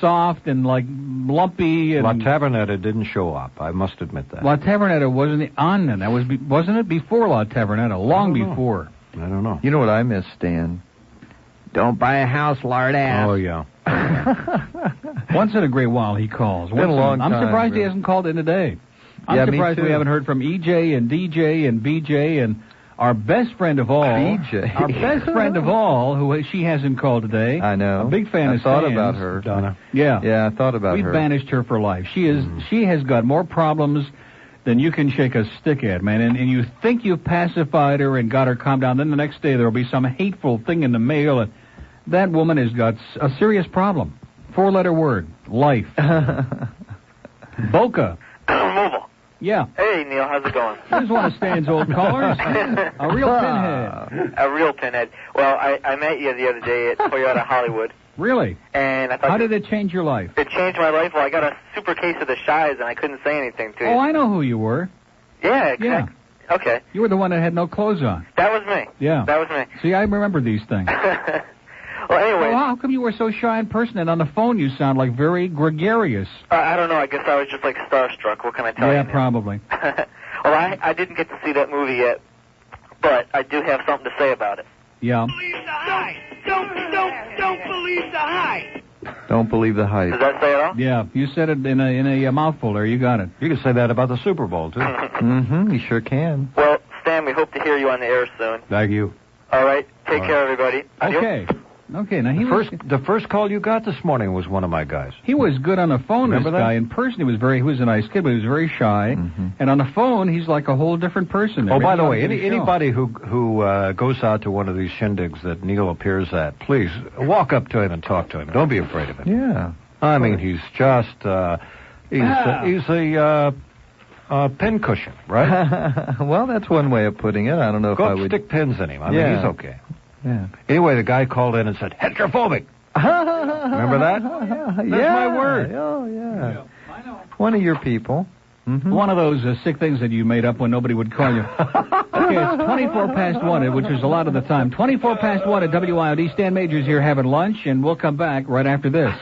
soft and, like, lumpy. And La Tavernetta didn't show up. I must admit that. La Tavernetta wasn't on then. That was wasn't it before La Tavernetta? Long before. I don't know. You know what I miss, Stan? Don't buy a house, lard ass. Oh, yeah. Once in a great while he calls. Been a long time. I'm surprised he hasn't called in today. I'm surprised we haven't heard from EJ and DJ and BJ and Our best friend of all, BJ. Our best friend of all, who she hasn't called today. I know. A big fan of thought Stan's. about her, Donna. Yeah. Yeah, I thought about her. We've banished her for life. She has got more problems than you can shake a stick at, man. And you think you've pacified her and got her calmed down. Then the next day there'll be some hateful thing in the mail. And that woman has got a serious problem. 4-letter word. Life. Boca. Mobile. Yeah. Hey, Neil, how's it going? Here's one of Stan's old callers. A real pinhead. A real pinhead. Well, I met you the other day at Toyota Hollywood. Really? And I thought... How did it change your life? It changed my life. Well, I got a super case of the shies, and I couldn't say anything to you. Oh, I know who you were. Yeah. Yeah. Okay. You were the one that had no clothes on. That was me. Yeah. That was me. See, I remember these things. Well, anyway... So how come you were so shy in person, and on the phone you sound like very gregarious? I don't know. I guess I was just like starstruck. What can I tell you? Yeah, probably. Well, I didn't get to see that movie yet, but I do have something to say about it. Yeah. Don't believe the hype. Don't believe the hype. Don't believe the hype. Does that say it all? Yeah, you said it in a mouthful there. You got it. You can say that about the Super Bowl, too. Mm-hmm, you sure can. Well, Stan, we hope to hear you on the air soon. Thank you. All right. Take care, everybody. Okay. Okay, now the first call you got this morning was one of my guys. He was good on the phone, Remember this that? guy. In person, he was a nice kid, but he was very shy. Mm-hmm. And on the phone, he's like a whole different person. Oh, by the way, Everything on the show. anybody who goes out to one of these shindigs that Neil appears at, please walk up to him and talk to him. Don't be afraid of him. Yeah. I mean, he's just he's a pincushion, right? Well, that's one way of putting it. I don't know if I would stick pins in him. I mean, Yeah. he's okay. Yeah. Anyway, the guy called in and said, "Hydrophobic." Remember that? That's my word. Oh, yeah. One of your people. Mm-hmm. One of those sick things that you made up when nobody would call you. Okay, it's 24 past 1, which is a lot of the time. 24 past 1 at WIOD. Stan Majors here having lunch, and we'll come back right after this.